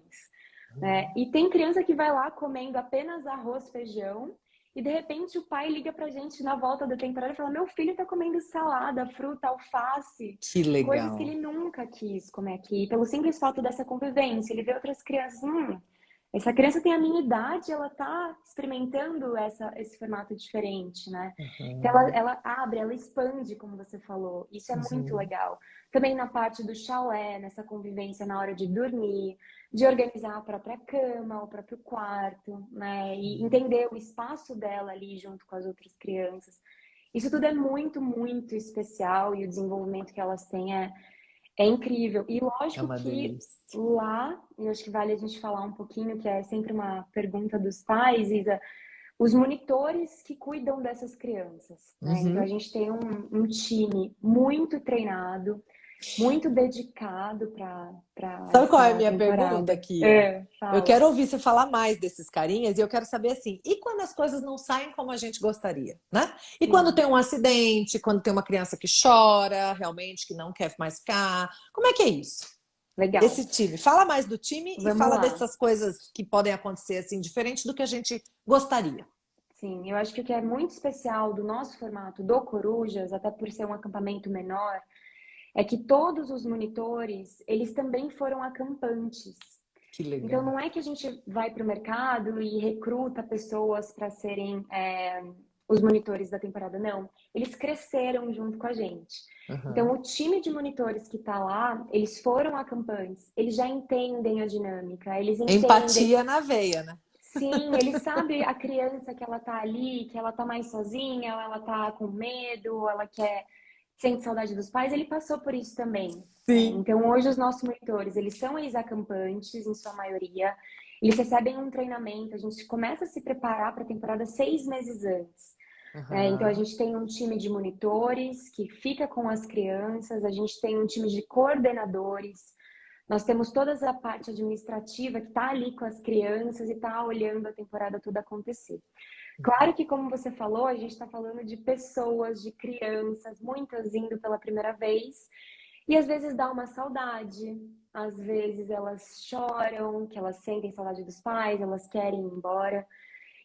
[SPEAKER 2] Né? E tem criança que vai lá comendo apenas arroz, feijão, e de repente o pai liga pra gente na volta da temporada e fala: Meu filho tá comendo salada, fruta, alface,
[SPEAKER 1] Que
[SPEAKER 2] coisas que
[SPEAKER 1] legal.
[SPEAKER 2] ele nunca quis comer aqui, pelo simples fato dessa convivência. Ele vê outras crianças, essa criança tem a minha idade, ela tá experimentando esse formato diferente, né? Então
[SPEAKER 1] Uhum.
[SPEAKER 2] ela abre, ela expande, como você falou. Isso é muito
[SPEAKER 1] Uhum.
[SPEAKER 2] legal. Também na parte do chalé, nessa convivência na hora de dormir, de organizar a própria cama, o próprio quarto, né? E entender o espaço dela ali junto com as outras crianças. Isso tudo é muito, muito especial e o desenvolvimento que elas têm é incrível. E
[SPEAKER 1] É
[SPEAKER 2] lógico
[SPEAKER 1] uma
[SPEAKER 2] que
[SPEAKER 1] delícia.
[SPEAKER 2] lá, e eu acho que vale a gente falar um pouquinho, que é sempre uma pergunta dos pais, Isa, os monitores que cuidam dessas crianças, né? Então a
[SPEAKER 1] Uhum.
[SPEAKER 2] gente tem um time muito treinado, muito dedicado para
[SPEAKER 1] Sabe qual é a
[SPEAKER 2] essa
[SPEAKER 1] minha pergunta
[SPEAKER 2] temporada.
[SPEAKER 1] aqui, ó? Eu
[SPEAKER 2] Fala.
[SPEAKER 1] quero ouvir você falar mais desses carinhas e eu quero saber assim, e quando as coisas não saem como a gente gostaria, né? E quando
[SPEAKER 2] Sim,
[SPEAKER 1] tem um acidente, quando tem uma criança que chora, realmente que não quer mais ficar, como é que é isso?
[SPEAKER 2] legal.
[SPEAKER 1] Esse time. Fala mais do time e
[SPEAKER 2] Vamos
[SPEAKER 1] fala
[SPEAKER 2] lá.
[SPEAKER 1] dessas coisas que podem acontecer assim, diferente do que a gente gostaria.
[SPEAKER 2] Sim, eu acho que o que é muito especial do nosso formato do Corujas, até por ser um acampamento menor, é que todos os monitores, eles também foram acampantes.
[SPEAKER 1] Que
[SPEAKER 2] Então,
[SPEAKER 1] legal.
[SPEAKER 2] não é que a gente vai para o mercado e recruta pessoas para serem os monitores da temporada, não. Eles cresceram junto com a gente. Então,
[SPEAKER 1] Uhum.
[SPEAKER 2] o time de monitores que está lá, eles foram acampantes, eles já entendem a dinâmica, eles entendem.
[SPEAKER 1] Empatia na veia, né?
[SPEAKER 2] Sim, ele sabe a criança que ela tá ali, que ela tá mais sozinha, ou ela tá com medo, ou ela quer sente saudade dos pais, ele passou por isso também. Né?
[SPEAKER 1] Sim.
[SPEAKER 2] Então, hoje os nossos monitores, eles são ex-acampantes, em sua maioria. Eles recebem um treinamento, a gente começa a se preparar para a temporada 6 meses antes. Né? Então, a
[SPEAKER 1] Uhum.
[SPEAKER 2] gente tem um time de monitores que fica com as crianças, a gente tem um time de coordenadores, Nós temos toda a parte administrativa que está ali com as crianças e está olhando a temporada toda acontecer. Claro que, como você falou, a gente está falando de pessoas, de crianças, muitas indo pela primeira vez, e às vezes dá uma saudade, às vezes elas choram, que elas sentem saudade dos pais, elas querem ir embora.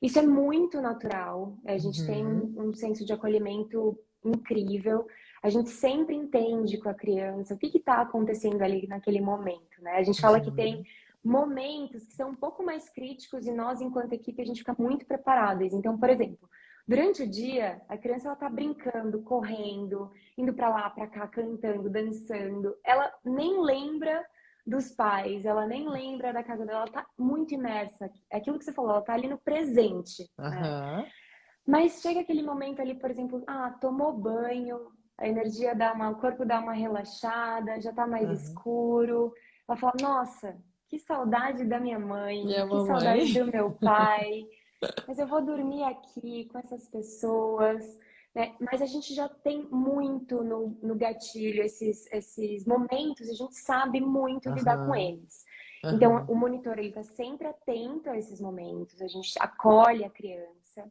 [SPEAKER 2] Isso é muito natural. A gente tem um senso de acolhimento incrível. A gente sempre entende com a criança o que está acontecendo ali naquele momento, né? A gente fala que tem momentos que são um pouco mais críticos e nós, enquanto equipe, a gente fica muito preparadas. Então, por exemplo, durante o dia, a criança ela tá brincando, correndo, indo para lá, para cá, cantando, dançando. Ela nem lembra dos pais, ela nem lembra da casa dela, ela tá muito imersa. É aquilo que você falou, ela tá ali no presente, né?
[SPEAKER 1] Aham.
[SPEAKER 2] Mas chega aquele momento ali, por exemplo, tomou banho, a energia dá uma, o corpo dá uma relaxada, já tá mais
[SPEAKER 1] Aham.
[SPEAKER 2] escuro. Ela fala, nossa, que saudade da minha mãe,
[SPEAKER 1] Minha
[SPEAKER 2] que saudade
[SPEAKER 1] mamãe.
[SPEAKER 2] do meu pai, mas eu vou dormir aqui com essas pessoas, né? Mas a gente já tem muito no gatilho esses momentos, a gente sabe muito lidar com
[SPEAKER 1] Aham.
[SPEAKER 2] eles. Então,
[SPEAKER 1] Aham.
[SPEAKER 2] o monitor ele está sempre atento a esses momentos, a gente acolhe a criança,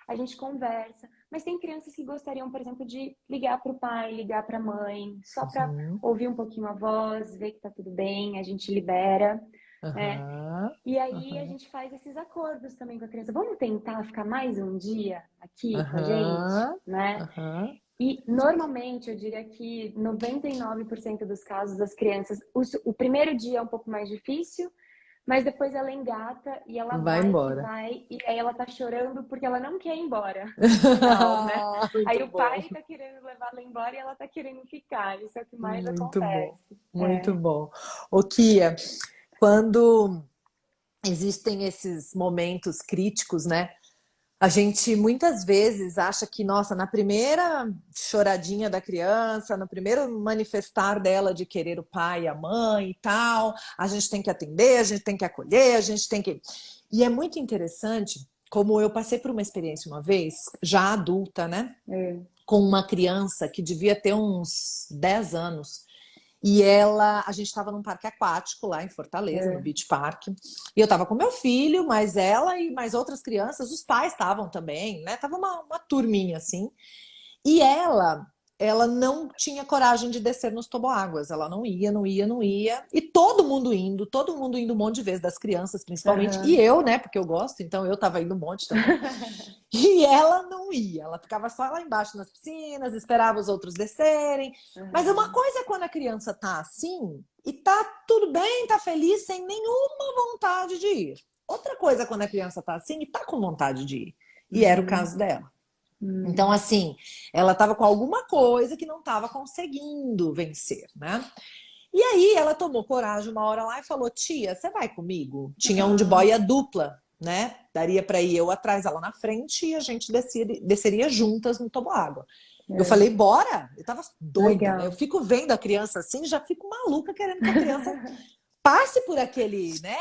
[SPEAKER 2] a gente conversa, mas tem crianças que gostariam, por exemplo, de ligar para o pai, ligar para a mãe, só para
[SPEAKER 1] Uhum.
[SPEAKER 2] ouvir um pouquinho a voz, ver que está tudo bem, a gente libera, né?
[SPEAKER 1] Aham.
[SPEAKER 2] E aí a
[SPEAKER 1] Aham.
[SPEAKER 2] gente faz esses acordos também com a criança. Vamos tentar ficar mais um dia aqui com a gente,
[SPEAKER 1] Aham.
[SPEAKER 2] né?
[SPEAKER 1] Aham.
[SPEAKER 2] E normalmente eu diria que 99% dos casos das crianças, o primeiro dia é um pouco mais difícil, mas depois ela engata e ela
[SPEAKER 1] Vai
[SPEAKER 2] vai que
[SPEAKER 1] embora.
[SPEAKER 2] vai, e aí ela tá chorando porque ela não quer ir embora no final, né? Aí
[SPEAKER 1] Muito
[SPEAKER 2] o
[SPEAKER 1] bom.
[SPEAKER 2] pai tá querendo levar ela embora e ela tá querendo ficar. Isso é o que mais
[SPEAKER 1] Muito bom.
[SPEAKER 2] acontece.
[SPEAKER 1] Muito
[SPEAKER 2] É.
[SPEAKER 1] bom. Ô, Kia, quando existem esses momentos críticos, né? A gente muitas vezes acha que, nossa, na primeira choradinha da criança, no primeiro manifestar dela de querer o pai e a mãe e tal, a gente tem que atender, a gente tem que acolher, a gente tem que. E é muito interessante, como eu passei por uma experiência uma vez, já adulta, né?
[SPEAKER 2] É.
[SPEAKER 1] Com uma criança que devia ter uns 10 anos. E a gente estava num parque aquático lá em Fortaleza, no
[SPEAKER 2] É.
[SPEAKER 1] Beach Park. E eu estava com meu filho, mas ela e mais outras crianças, os pais estavam também, né? Tava uma turminha assim. E ela não tinha coragem de descer nos toboáguas. Ela não ia, não ia, não ia. E todo mundo indo um monte de vezes, das crianças principalmente. E
[SPEAKER 2] Aham.
[SPEAKER 1] eu, né? Porque eu gosto, então eu tava indo um monte também. E ela não ia, ela ficava só lá embaixo nas piscinas, esperava os outros descerem. Mas uma
[SPEAKER 2] Aham.
[SPEAKER 1] coisa é quando a criança tá assim e tá tudo bem, tá feliz, sem nenhuma vontade de ir. Outra coisa é quando a criança tá assim e tá com vontade de ir. E era o
[SPEAKER 2] Uhum.
[SPEAKER 1] caso dela. Então,
[SPEAKER 2] Hum.
[SPEAKER 1] assim, ela estava com alguma coisa que não estava conseguindo vencer, né? E aí ela tomou coragem uma hora lá e falou: Tia, você vai comigo? Tinha um de
[SPEAKER 2] Ah,
[SPEAKER 1] boia dupla, né? Daria para ir eu atrás, ela na frente e a gente desceria juntas no toboágua. Eu
[SPEAKER 2] é.
[SPEAKER 1] falei: Bora! Eu tava doida, né? Eu
[SPEAKER 2] Legal.
[SPEAKER 1] fico vendo a criança assim, já fico maluca querendo que a criança passe por aquele, né,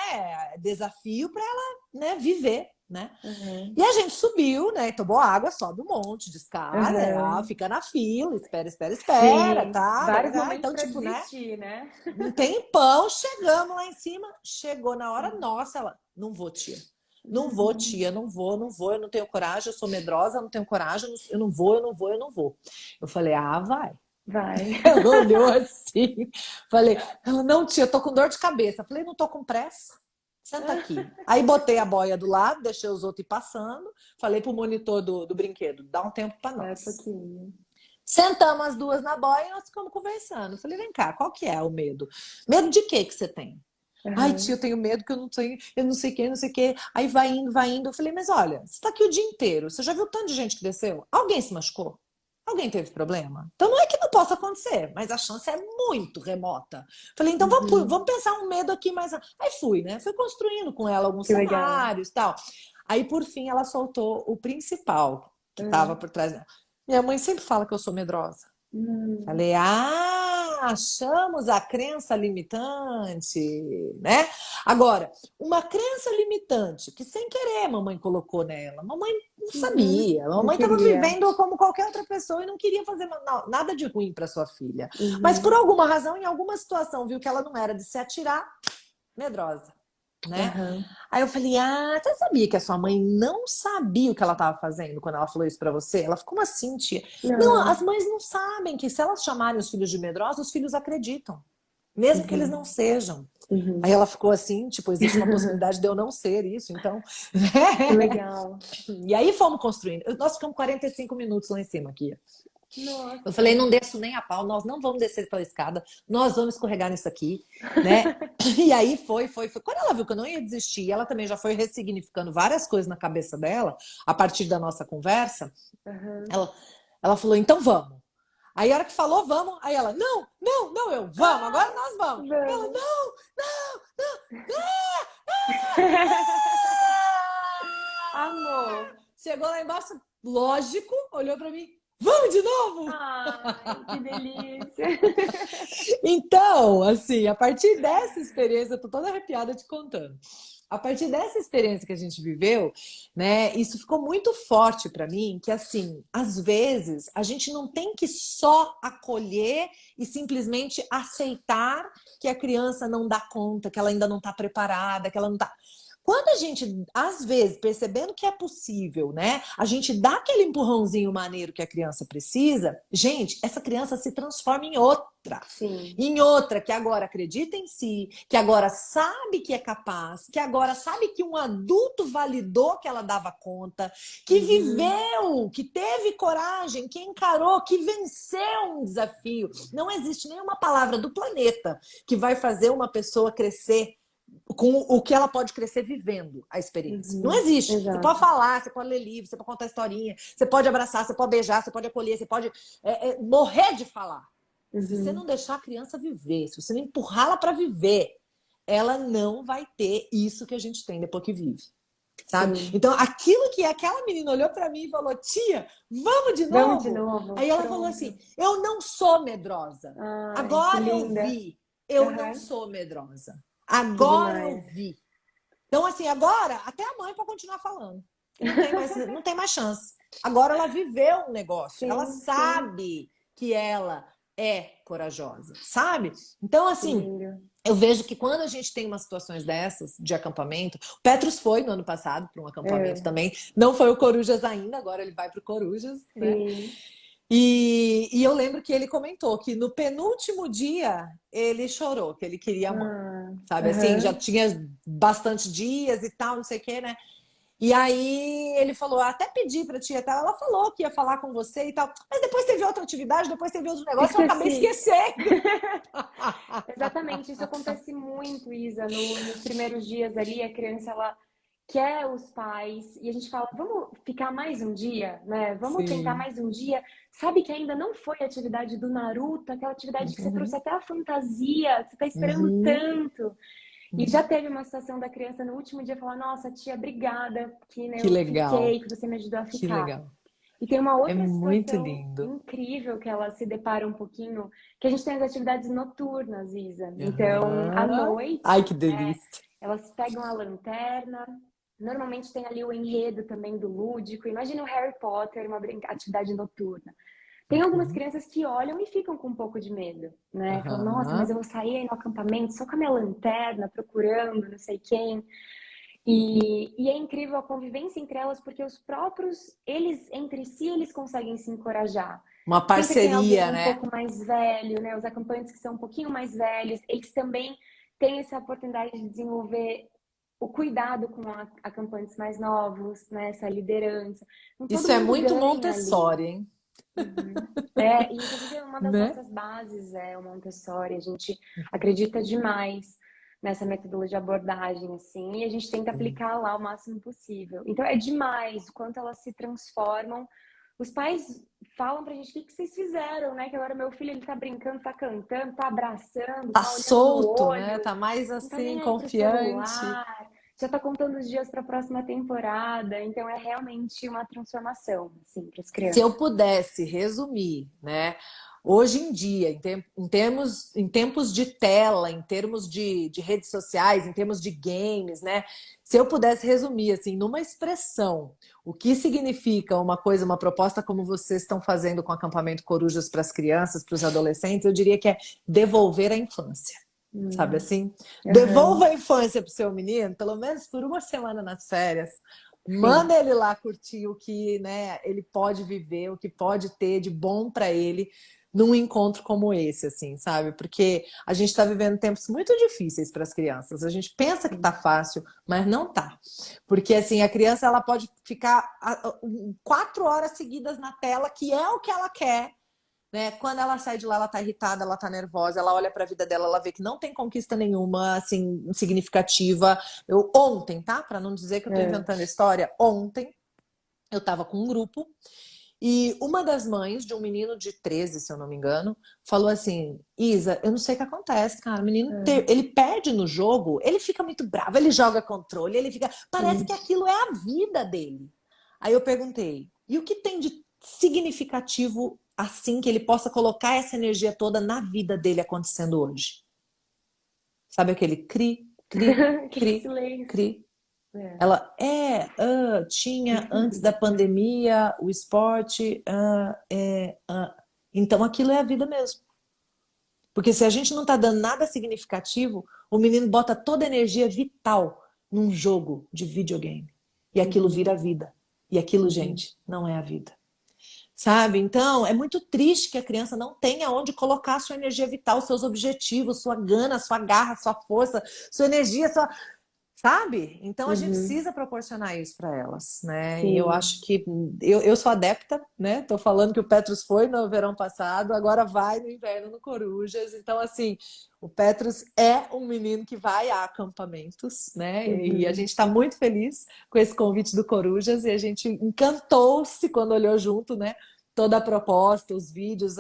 [SPEAKER 1] desafio para ela, né, viver, né?
[SPEAKER 2] Uhum.
[SPEAKER 1] E a gente subiu, né? Tomou água, sobe um monte de escada,
[SPEAKER 2] Uhum.
[SPEAKER 1] fica na fila, espera, espera, espera,
[SPEAKER 2] Sim,
[SPEAKER 1] tá?
[SPEAKER 2] vários momentos
[SPEAKER 1] Então,
[SPEAKER 2] para
[SPEAKER 1] tipo, né?
[SPEAKER 2] desistir, né?
[SPEAKER 1] Um tempão, chegamos lá em cima, chegou na hora nossa, ela, não vou, tia. Não vou, tia, não vou, não vou, eu não tenho coragem, eu sou medrosa, eu não tenho coragem, eu não vou, eu não vou, eu não vou. Eu falei, vai.
[SPEAKER 2] Vai.
[SPEAKER 1] Ela olhou assim, falei, ela, não, tia, eu tô com dor de cabeça. Falei, não tô com pressa. Senta aqui. Aí botei a boia do lado, deixei os outros ir passando. Falei pro monitor do brinquedo, dá um tempo para
[SPEAKER 2] Vai um
[SPEAKER 1] nós.
[SPEAKER 2] pouquinho.
[SPEAKER 1] Sentamos as duas na boia e nós ficamos conversando. Falei, vem cá, qual que é o medo? Medo de quê que você tem? Ai, tia,
[SPEAKER 2] Uhum.
[SPEAKER 1] eu tenho medo que eu não sei o que, não sei o que. Aí vai indo, vai indo. Eu falei, mas olha, você tá aqui o dia inteiro. Você já viu tanto de gente que desceu? Alguém se machucou? Alguém teve problema? Então não é que não possa acontecer, mas a chance é muito remota. Falei, então vamos
[SPEAKER 2] Uhum.
[SPEAKER 1] pensar um medo aqui mais. Aí fui, né? Fui construindo com ela alguns
[SPEAKER 2] Que legal.
[SPEAKER 1] cenários e tal. Aí, por fim, ela soltou o principal que estava
[SPEAKER 2] Uhum.
[SPEAKER 1] por trás dela. Minha mãe sempre fala que eu sou medrosa.
[SPEAKER 2] Hum.
[SPEAKER 1] Falei, achamos a crença limitante, né? Agora, uma crença limitante que sem querer a mamãe colocou nela, a mamãe não sabia, a
[SPEAKER 2] Não
[SPEAKER 1] mamãe estava
[SPEAKER 2] queria.
[SPEAKER 1] vivendo como qualquer outra pessoa e não queria fazer nada de ruim para sua filha. Mas por
[SPEAKER 2] Uhum.
[SPEAKER 1] alguma razão, em alguma situação, viu que ela não era de se atirar, medrosa, né?
[SPEAKER 2] Aham.
[SPEAKER 1] Aí eu falei, você sabia que a sua mãe não sabia o que ela estava fazendo quando ela falou isso pra você? Ela ficou, como assim, tia? Não,
[SPEAKER 2] Não.
[SPEAKER 1] as mães não sabem que se elas chamarem os filhos de medrosa, os filhos acreditam, mesmo que eles não
[SPEAKER 2] Uhum.
[SPEAKER 1] sejam. Aí
[SPEAKER 2] Uhum.
[SPEAKER 1] ela ficou assim, tipo, existe uma possibilidade de eu não ser isso, então...
[SPEAKER 2] Que legal.
[SPEAKER 1] E aí fomos construindo. Nós ficamos 45 minutos lá em cima aqui. Eu falei,
[SPEAKER 2] Nossa.
[SPEAKER 1] não desço nem a pau, nós não vamos descer pela escada, nós vamos escorregar nisso aqui, né? E aí foi. Quando ela viu que eu não ia desistir, ela também já foi ressignificando várias coisas na cabeça dela, a partir da nossa conversa,
[SPEAKER 2] Aham.
[SPEAKER 1] ela, ela falou, então vamos. Aí a hora que falou, vamos, aí ela, não, eu, vamos, agora nós vamos. Ela,
[SPEAKER 2] Vamos.
[SPEAKER 1] não,
[SPEAKER 2] Amor.
[SPEAKER 1] chegou lá embaixo, lógico, olhou pra mim, vamos de novo?
[SPEAKER 2] Ai, que delícia.
[SPEAKER 1] Então, assim, a partir dessa experiência, eu tô toda arrepiada te contando. A partir dessa experiência que a gente viveu, né, isso ficou muito forte para mim, que assim, às vezes a gente não tem que só acolher e simplesmente aceitar que a criança não dá conta, que ela ainda não está preparada, que ela não está. Quando a gente, às vezes, percebendo que é possível, né, a gente dá aquele empurrãozinho maneiro que a criança precisa, gente, essa criança se transforma
[SPEAKER 2] Sim.
[SPEAKER 1] em outra que agora acredita em si, que agora sabe que é capaz, que agora sabe que um adulto validou que ela dava conta, que
[SPEAKER 2] Uhum.
[SPEAKER 1] viveu, que teve coragem, que encarou, que venceu um desafio. Não existe nenhuma palavra do planeta que vai fazer uma pessoa crescer com o que ela pode crescer vivendo a experiência. Não
[SPEAKER 2] Uhum.
[SPEAKER 1] existe. Você pode
[SPEAKER 2] Exato.
[SPEAKER 1] falar, você pode ler livro, você pode contar historinha, você pode abraçar, você pode beijar, você pode acolher, você pode morrer de falar. Se você não
[SPEAKER 2] Uhum.
[SPEAKER 1] deixar a criança viver, se você não empurrá-la para viver, ela não vai ter isso que a gente tem depois que vive. Sabe?
[SPEAKER 2] Sim.
[SPEAKER 1] Então, aquilo que aquela menina olhou para mim e falou: tia, vamos de
[SPEAKER 2] Vamos de
[SPEAKER 1] novo?
[SPEAKER 2] novo.
[SPEAKER 1] Aí ela falou
[SPEAKER 2] Pronto.
[SPEAKER 1] assim: eu não sou medrosa.
[SPEAKER 2] Ai, que
[SPEAKER 1] Agora eu
[SPEAKER 2] linda.
[SPEAKER 1] vi. Eu não
[SPEAKER 2] Aham.
[SPEAKER 1] sou medrosa.
[SPEAKER 2] Que
[SPEAKER 1] Agora eu
[SPEAKER 2] demais.
[SPEAKER 1] vi. Então, assim, agora até a mãe pode continuar falando. Que não tem mais chance. Agora ela viveu um negócio. Ela
[SPEAKER 2] Sim, sim.
[SPEAKER 1] sabe que ela é corajosa, sabe? Então,
[SPEAKER 2] Que
[SPEAKER 1] assim,
[SPEAKER 2] lindo.
[SPEAKER 1] eu vejo que quando a gente tem umas situações dessas de acampamento, o Petrus foi no ano passado para um acampamento
[SPEAKER 2] É,
[SPEAKER 1] também. Não foi o Corujas ainda, agora ele vai para o Corujas, né?
[SPEAKER 2] sim.
[SPEAKER 1] E eu lembro que ele comentou que no penúltimo dia ele chorou, que ele queria a mãe.
[SPEAKER 2] Ah,
[SPEAKER 1] Sabe assim, já
[SPEAKER 2] aham.
[SPEAKER 1] tinha bastante dias e tal, não sei o quê, né? E aí ele falou, até pedi pra tia, tal, ela falou que ia falar com você e tal, mas depois teve outra atividade, depois teve outro negócio, eu acabei
[SPEAKER 2] Esqueci.
[SPEAKER 1] esquecendo.
[SPEAKER 2] Exatamente, isso acontece muito, Isa. Nos primeiros dias ali, a criança ela quer os pais e a gente fala, vamos ficar mais um dia, né? Vamos tentar
[SPEAKER 1] Sim.
[SPEAKER 2] mais um dia. Sabe que ainda não foi a atividade do Naruto, aquela atividade que você trouxe
[SPEAKER 1] Uhum.
[SPEAKER 2] até a fantasia, você tá esperando
[SPEAKER 1] Uhum.
[SPEAKER 2] tanto. E já
[SPEAKER 1] Uhum.
[SPEAKER 2] teve uma situação da criança no último dia falar, nossa, tia, obrigada, que né,
[SPEAKER 1] Que
[SPEAKER 2] eu
[SPEAKER 1] legal,
[SPEAKER 2] fiquei, que você me ajudou a
[SPEAKER 1] que
[SPEAKER 2] ficar.
[SPEAKER 1] legal.
[SPEAKER 2] E tem uma
[SPEAKER 1] É
[SPEAKER 2] outra
[SPEAKER 1] muito
[SPEAKER 2] situação
[SPEAKER 1] lindo.
[SPEAKER 2] incrível que ela se depara um pouquinho, que a gente tem as atividades noturnas, Isa. Então, à
[SPEAKER 1] Aham. Ai,
[SPEAKER 2] noite,
[SPEAKER 1] que
[SPEAKER 2] né,
[SPEAKER 1] delícia.
[SPEAKER 2] elas pegam a lanterna. Normalmente tem ali o enredo também do lúdico. Imagina o Harry Potter, uma atividade noturna. Tem algumas
[SPEAKER 1] Uhum.
[SPEAKER 2] crianças que olham e ficam com um pouco de medo, né? Falam, nossa, mas
[SPEAKER 1] Aham.
[SPEAKER 2] eu vou sair aí no acampamento só com a minha lanterna, procurando não sei quem. E é incrível a convivência entre elas, porque os próprios, eles, entre si, eles conseguem se encorajar.
[SPEAKER 1] Uma
[SPEAKER 2] Sempre tem alguém
[SPEAKER 1] parceria,
[SPEAKER 2] um
[SPEAKER 1] né?
[SPEAKER 2] pouco mais velho, né? Os acompanhantes que são um pouquinho mais velhos, eles também têm essa oportunidade de desenvolver o cuidado com acampantes mais novos, né? Essa liderança. Então, todo
[SPEAKER 1] Isso é
[SPEAKER 2] mundo
[SPEAKER 1] muito
[SPEAKER 2] ganha ali.
[SPEAKER 1] Montessori, hein?
[SPEAKER 2] Uhum. É, e inclusive uma das
[SPEAKER 1] Né?
[SPEAKER 2] nossas bases é o Montessori. A gente acredita demais nessa metodologia de abordagem, assim, e a gente tenta aplicar lá o máximo possível. Então é demais o quanto elas se transformam. Os pais falam pra gente o que que vocês fizeram, né? Que agora meu filho ele tá brincando, tá cantando, tá abraçando,
[SPEAKER 1] Tá
[SPEAKER 2] tá olhando no
[SPEAKER 1] solto, né?
[SPEAKER 2] olho,
[SPEAKER 1] Tá mais
[SPEAKER 2] não tá
[SPEAKER 1] assim,
[SPEAKER 2] nem aí pro
[SPEAKER 1] confiante.
[SPEAKER 2] celular, já tá contando os dias para a próxima temporada. Então é realmente uma transformação, assim, para as
[SPEAKER 1] Se eu
[SPEAKER 2] crianças.
[SPEAKER 1] pudesse resumir, né? hoje em dia, em tempos de tela, em termos de redes sociais, em termos de games, né? Se eu pudesse resumir assim, numa expressão, o que significa uma coisa, uma proposta como vocês estão fazendo com o acampamento Corujas para as crianças, para os adolescentes, eu diria que é devolver a infância. Sabe assim?
[SPEAKER 2] Aham,
[SPEAKER 1] Devolva a infância pro seu menino, pelo menos por uma semana nas férias.
[SPEAKER 2] sim.
[SPEAKER 1] Manda ele lá curtir o que, né, ele pode viver, o que pode ter de bom para ele num encontro como esse, assim, sabe? Porque a gente está vivendo tempos muito difíceis para as crianças. A gente pensa que tá fácil, mas não tá. Porque assim, a criança ela pode ficar 4 horas seguidas na tela, que é o que ela quer, né? Quando ela sai de lá, ela tá irritada, ela tá nervosa, ela olha para a vida dela, ela vê que não tem conquista nenhuma, assim, significativa. Eu ontem, tá? Para não dizer que eu tô
[SPEAKER 2] É.
[SPEAKER 1] inventando história, ontem eu tava com um grupo e uma das mães de um menino de 13, se eu não me engano, falou assim: Isa, eu não sei o que acontece, cara. O menino, ele perde no jogo, ele fica muito bravo, ele joga controle, ele fica. Parece que
[SPEAKER 2] Ixi.
[SPEAKER 1] aquilo é a vida dele. Aí eu perguntei: e o que tem de significativo assim que ele possa colocar essa energia toda na vida dele acontecendo hoje? Sabe aquele cri, cri,
[SPEAKER 2] Aquele
[SPEAKER 1] cri,
[SPEAKER 2] silêncio.
[SPEAKER 1] cri?
[SPEAKER 2] É.
[SPEAKER 1] Ela tinha antes da pandemia o esporte, então aquilo é a vida mesmo. Porque se a gente não está dando nada significativo, o menino bota toda a energia vital num jogo de videogame. E aquilo vira
[SPEAKER 2] Uhum,
[SPEAKER 1] a vida. E aquilo,
[SPEAKER 2] uhum.
[SPEAKER 1] gente, não é a vida. Sabe? Então, é muito triste que a criança não tenha onde colocar a sua energia vital, seus objetivos, sua gana, sua garra, sua força, sua energia, sua, sabe? Então a gente
[SPEAKER 2] Uhum.
[SPEAKER 1] precisa proporcionar isso para elas, né? E eu
[SPEAKER 2] Sim.
[SPEAKER 1] acho que eu sou adepta, né? Tô falando que o Petrus foi no verão passado, agora vai no inverno no Corujas. Então, assim, o Petrus é um menino que vai a acampamentos, né? E a
[SPEAKER 2] Uhum.
[SPEAKER 1] gente está muito feliz com esse convite do Corujas e a gente encantou-se quando olhou junto, né? Toda a proposta, os vídeos,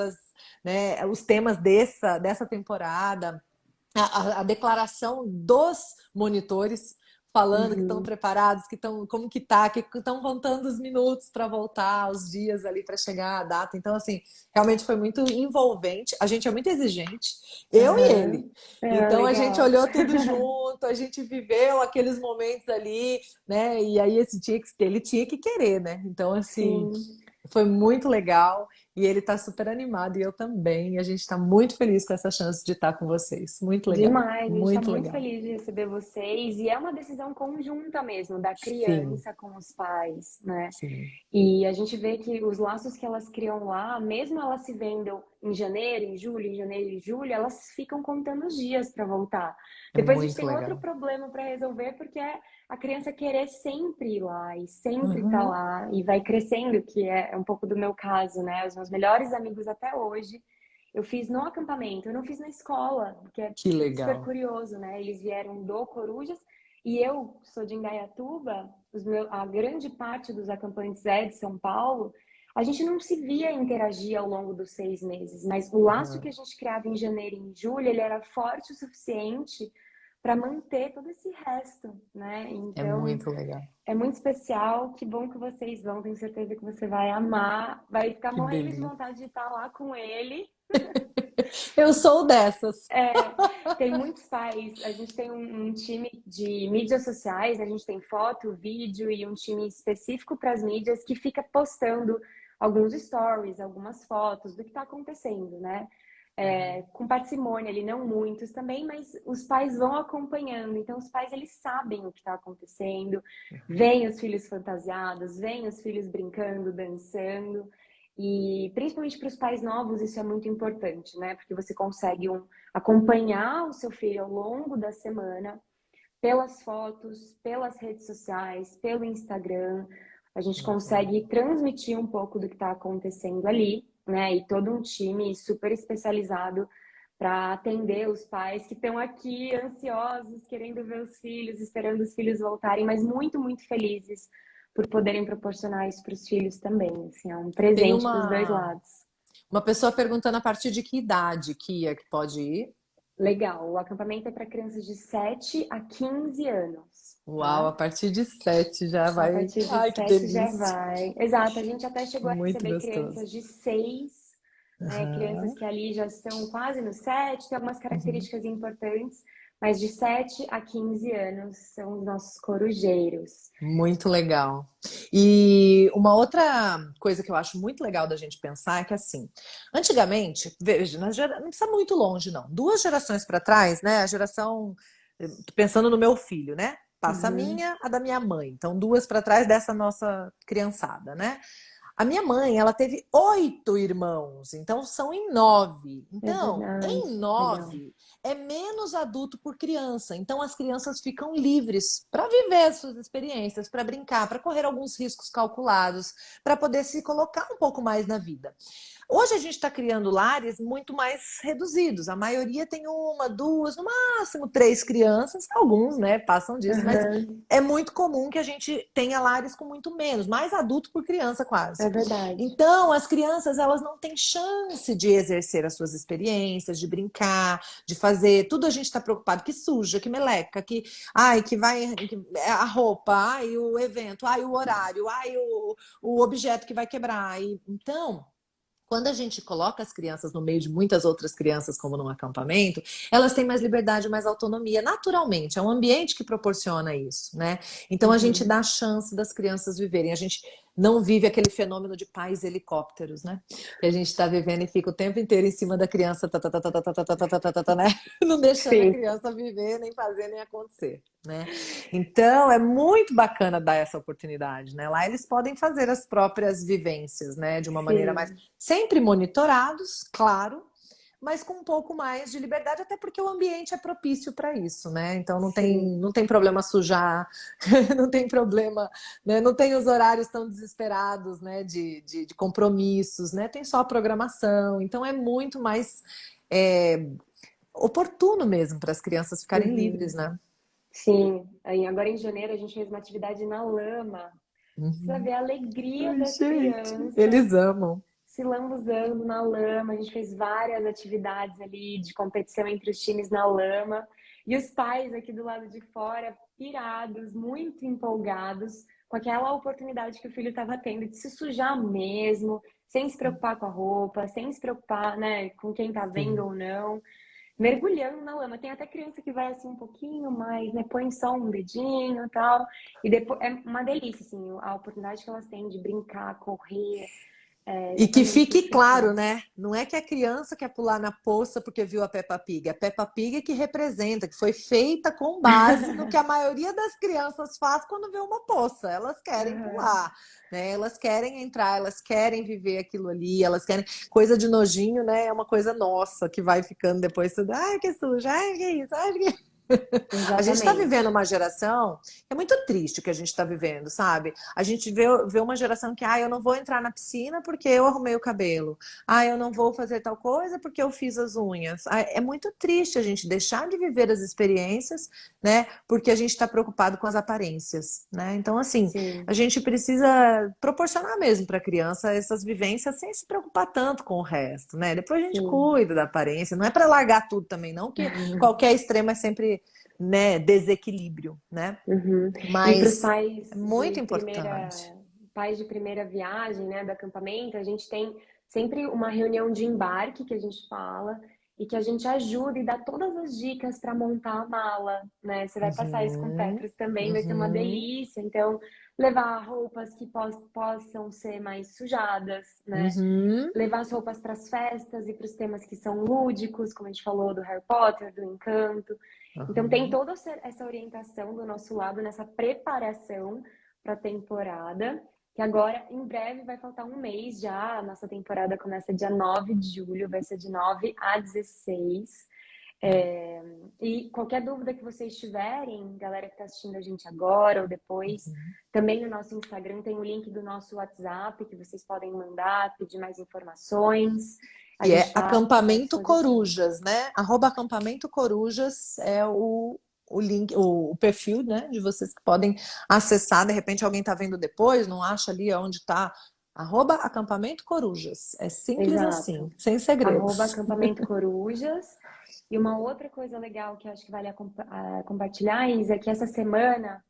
[SPEAKER 1] né, os temas dessa temporada, a declaração dos monitores falando que estão
[SPEAKER 2] Uhum.
[SPEAKER 1] preparados, que estão como que tá, que estão contando os minutos para voltar, os dias ali para chegar a data. Então, assim, realmente foi muito envolvente. A gente é muito exigente, eu e ele.
[SPEAKER 2] Aham. É,
[SPEAKER 1] Então a gente
[SPEAKER 2] legal.
[SPEAKER 1] olhou tudo junto, a gente viveu aqueles momentos ali, né? E aí ele tinha que querer, né? Então, assim,
[SPEAKER 2] Sim.
[SPEAKER 1] foi muito legal e ele está super animado e eu também. E a gente está muito feliz com essa chance de estar com vocês. Muito legal,
[SPEAKER 2] Demais, a gente está
[SPEAKER 1] muito
[SPEAKER 2] muito
[SPEAKER 1] legal.
[SPEAKER 2] feliz de receber vocês e é uma decisão conjunta mesmo, da
[SPEAKER 1] Sim,
[SPEAKER 2] criança com os pais, né?
[SPEAKER 1] sim,
[SPEAKER 2] E a gente vê que os laços que elas criam lá, mesmo elas se vendam em janeiro e julho, elas ficam contando os dias para voltar.
[SPEAKER 1] é
[SPEAKER 2] Depois a gente
[SPEAKER 1] muito
[SPEAKER 2] tem outro
[SPEAKER 1] legal.
[SPEAKER 2] problema para resolver, porque é a criança querer sempre ir lá e sempre estar
[SPEAKER 1] Uhum.
[SPEAKER 2] lá e vai crescendo, que é um pouco do meu caso, né? Os meus melhores amigos até hoje eu fiz no acampamento, eu não fiz na escola, que é
[SPEAKER 1] Que
[SPEAKER 2] super
[SPEAKER 1] legal.
[SPEAKER 2] curioso, né? Eles vieram do Corujas e eu sou de Indaiatuba, a grande parte dos acampantes é de São Paulo. A gente não se via interagir ao longo dos 6 meses, mas o laço que
[SPEAKER 1] Uhum.
[SPEAKER 2] a gente criava em janeiro e em julho, ele era forte o suficiente para manter todo esse resto, né?
[SPEAKER 1] É
[SPEAKER 2] Então,
[SPEAKER 1] muito legal.
[SPEAKER 2] é muito especial. Que bom que vocês vão, tenho certeza que você vai amar, vai ficar
[SPEAKER 1] Que
[SPEAKER 2] morrendo de
[SPEAKER 1] delícia.
[SPEAKER 2] vontade de estar lá com ele.
[SPEAKER 1] Eu sou dessas.
[SPEAKER 2] É, tem muitos pais. A gente tem um time de mídias sociais, a gente tem foto, vídeo e um time específico para as mídias que fica postando alguns stories, algumas fotos do que está acontecendo, né?
[SPEAKER 1] Uhum.
[SPEAKER 2] Com parcimônia ali, não muitos também, mas os pais vão acompanhando. Então, os pais eles sabem o que está acontecendo, veem os filhos fantasiados, veem os filhos brincando, dançando. E principalmente para os pais novos, isso é muito importante, né? Porque você consegue acompanhar o seu filho ao longo da semana pelas fotos, pelas redes sociais, pelo Instagram. A gente
[SPEAKER 1] Muito
[SPEAKER 2] consegue
[SPEAKER 1] legal.
[SPEAKER 2] transmitir um pouco do que está acontecendo ali, né? E todo um time super especializado para atender os pais que estão aqui ansiosos, querendo ver os filhos, esperando os filhos voltarem, mas muito, muito felizes por poderem proporcionar isso para os filhos também. Assim, é um
[SPEAKER 1] Tem
[SPEAKER 2] presente para os dois lados.
[SPEAKER 1] uma pessoa perguntando a partir de que idade que pode ir.
[SPEAKER 2] Legal, o acampamento é para crianças de 7 a 15 anos,
[SPEAKER 1] Uau, a
[SPEAKER 2] tá?
[SPEAKER 1] partir de 7 já
[SPEAKER 2] A
[SPEAKER 1] vai.
[SPEAKER 2] partir de
[SPEAKER 1] Ai, que
[SPEAKER 2] 7 já
[SPEAKER 1] delícia.
[SPEAKER 2] vai. Exato, a gente até chegou a
[SPEAKER 1] Muito
[SPEAKER 2] receber
[SPEAKER 1] gostoso.
[SPEAKER 2] crianças de 6 né? Crianças
[SPEAKER 1] Aham.
[SPEAKER 2] que ali já estão quase no 7, tem algumas
[SPEAKER 1] Uhum.
[SPEAKER 2] características importantes, mas de 7 a 15 anos são os nossos corujeiros.
[SPEAKER 1] Muito legal. E uma outra coisa que eu acho muito legal da gente pensar é que, assim, antigamente, veja, não precisa muito longe, não. 2 gerações para trás, né? A geração, tô pensando no meu filho, né? Passa a
[SPEAKER 2] Uhum.
[SPEAKER 1] minha, a da minha mãe. Então, 2 para trás dessa nossa criançada, né? A minha mãe, ela teve 8 irmãos, então são em 9.
[SPEAKER 2] É
[SPEAKER 1] Então,
[SPEAKER 2] verdade,
[SPEAKER 1] em
[SPEAKER 2] legal.
[SPEAKER 1] 9 é menos adulto por criança. Então, as crianças ficam livres para viver as suas experiências, para brincar, para correr alguns riscos calculados, para poder se colocar um pouco mais na vida. Hoje a gente está criando lares muito mais reduzidos. A maioria tem 1, 2, no máximo 3 crianças. Alguns, né, passam disso, mas
[SPEAKER 2] Aham,
[SPEAKER 1] é muito comum que a gente tenha lares com muito menos, mais adulto por criança
[SPEAKER 2] é
[SPEAKER 1] quase.
[SPEAKER 2] verdade.
[SPEAKER 1] Então, as crianças, elas não têm chance de exercer as suas experiências, de brincar, de fazer. Tudo a gente está preocupado que suja, que meleca, que, ai, que vai a roupa, ai, o evento, ai, o horário, ai, o objeto que vai quebrar. Então, quando a gente coloca as crianças no meio de muitas outras crianças, como num acampamento, elas têm mais liberdade, mais autonomia, naturalmente. É um ambiente que proporciona isso, né? Então a gente
[SPEAKER 2] Uhum.
[SPEAKER 1] dá a chance das crianças viverem. A gente não vive aquele fenômeno de pais helicópteros, né? Que a gente está vivendo e fica o tempo inteiro em cima da criança, né? Não deixando a
[SPEAKER 2] Sim.
[SPEAKER 1] criança viver, nem fazer, nem acontecer, né? Então, é muito bacana dar essa oportunidade, né? Lá eles podem fazer as próprias vivências, né? De uma maneira mais
[SPEAKER 2] Sim.
[SPEAKER 1] sempre monitorados, claro, mas com um pouco mais de liberdade, até porque o ambiente é propício para isso, né? Então
[SPEAKER 2] Sim.
[SPEAKER 1] não tem problema sujar, não tem problema, né? Não tem os horários tão desesperados, né? De compromissos, né? Tem só a programação, então é muito mais é, oportuno mesmo para as crianças ficarem livres,
[SPEAKER 2] Uhum.
[SPEAKER 1] né?
[SPEAKER 2] Sim. Aí, agora em janeiro a gente fez uma atividade na lama. Precisa
[SPEAKER 1] Uhum.
[SPEAKER 2] ver a alegria
[SPEAKER 1] Ai,
[SPEAKER 2] das
[SPEAKER 1] gente,
[SPEAKER 2] crianças
[SPEAKER 1] eles amam.
[SPEAKER 2] se lambuzando na lama. A gente fez várias atividades ali de competição entre os times na lama. E os pais aqui do lado de fora, pirados, muito empolgados com aquela oportunidade que o filho estava tendo de se sujar mesmo, sem se preocupar com a roupa, sem se preocupar, né, com quem tá vendo
[SPEAKER 1] Sim.
[SPEAKER 2] ou não, mergulhando na lama. Tem até criança que vai assim um pouquinho mais, né, põe só um dedinho e tal. E depois é uma delícia, assim, a oportunidade que elas têm de brincar, correr, é
[SPEAKER 1] E que
[SPEAKER 2] exatamente
[SPEAKER 1] fique
[SPEAKER 2] isso que você
[SPEAKER 1] claro,
[SPEAKER 2] falou.
[SPEAKER 1] né? Não é que a criança quer pular na poça porque viu a Peppa Pig. A Peppa Pig é que representa, que foi feita com base no que a maioria das crianças faz quando vê uma poça. Elas querem
[SPEAKER 2] Aham.
[SPEAKER 1] pular, né? Elas querem entrar, elas querem viver aquilo ali, elas querem. Coisa de nojinho, né? É uma coisa nossa que vai ficando depois tudo. Ai, que suja, ai, que isso, ai, que a gente está vivendo
[SPEAKER 2] Exatamente.
[SPEAKER 1] uma geração que é muito triste o que a gente está vivendo, sabe? A gente vê uma geração que, eu não vou entrar na piscina porque eu arrumei o cabelo. Eu não vou fazer tal coisa porque eu fiz as unhas. É muito triste a gente deixar de viver as experiências, né? Porque a gente está preocupado com as aparências, né? Então, assim, a
[SPEAKER 2] Sim.
[SPEAKER 1] gente precisa proporcionar mesmo para a criança essas vivências sem se preocupar tanto com o resto, né? Depois a gente
[SPEAKER 2] Sim.
[SPEAKER 1] cuida da aparência, não é para largar tudo também, não, que qualquer extremo é sempre, né, desequilíbrio, né?
[SPEAKER 2] Uhum. E para os
[SPEAKER 1] Mas é muito importante.
[SPEAKER 2] pais de primeira viagem, né, do acampamento, a gente tem sempre uma reunião de embarque que a gente fala e que a gente ajuda e dá todas as dicas para montar a mala, né? Você vai passar isso com o
[SPEAKER 1] Uhum,
[SPEAKER 2] Petros também, vai ser uma
[SPEAKER 1] uhum,
[SPEAKER 2] delícia. Então, levar roupas que possam ser mais sujadas, né?
[SPEAKER 1] uhum,
[SPEAKER 2] Levar as roupas para as festas e para os temas que são lúdicos, como a gente falou do Harry Potter, do Encanto. Então tem
[SPEAKER 1] uhum.
[SPEAKER 2] toda essa orientação do nosso lado nessa preparação para a temporada, que agora em breve vai faltar um mês já, a nossa temporada começa dia 9 de julho, vai ser de 9 a 16. É, e qualquer dúvida que vocês tiverem, galera que está assistindo a gente agora ou depois, também no nosso Instagram tem o link do nosso WhatsApp que vocês podem mandar, pedir mais informações. A
[SPEAKER 1] E
[SPEAKER 2] gente
[SPEAKER 1] é
[SPEAKER 2] está à
[SPEAKER 1] acampamento
[SPEAKER 2] disposição.
[SPEAKER 1] Corujas, né? @acampamento Corujas é o link, o perfil, né, de vocês que podem acessar. De repente alguém está vendo depois, não acha ali onde está. @acampamento Corujas. É simples assim,
[SPEAKER 2] Exato.
[SPEAKER 1] sem segredos.
[SPEAKER 2] Acampamento Corujas. E uma outra coisa legal que eu acho que vale compartilhar, Isa, é que essa semana,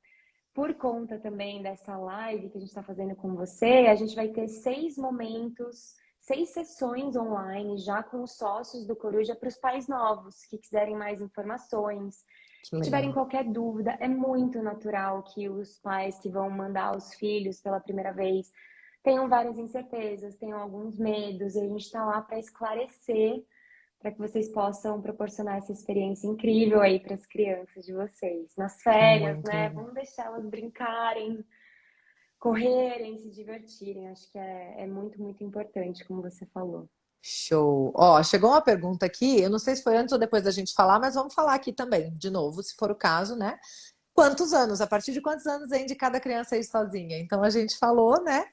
[SPEAKER 2] por conta também dessa live que a gente está fazendo com você, a gente vai ter 6 sessões online já com os sócios do Coruja para os pais novos que quiserem mais informações,
[SPEAKER 1] Que
[SPEAKER 2] que tiverem
[SPEAKER 1] legal.
[SPEAKER 2] qualquer dúvida. É muito natural que os pais que vão mandar os filhos pela primeira vez tenham várias incertezas, tenham alguns medos, e a gente está lá para esclarecer, para que vocês possam proporcionar essa experiência incrível aí para as crianças de vocês. Nas férias,
[SPEAKER 1] Muito
[SPEAKER 2] né?
[SPEAKER 1] legal.
[SPEAKER 2] Vamos deixá-las brincarem, correrem, se divertirem. Acho que é muito, muito importante, como você falou.
[SPEAKER 1] Show. Ó, chegou uma pergunta aqui, eu não sei se foi antes ou depois da gente falar, mas vamos falar aqui também, de novo, se for o caso, né? Quantos anos? A partir de quantos anos é de cada criança ir sozinha? Então a gente falou, né?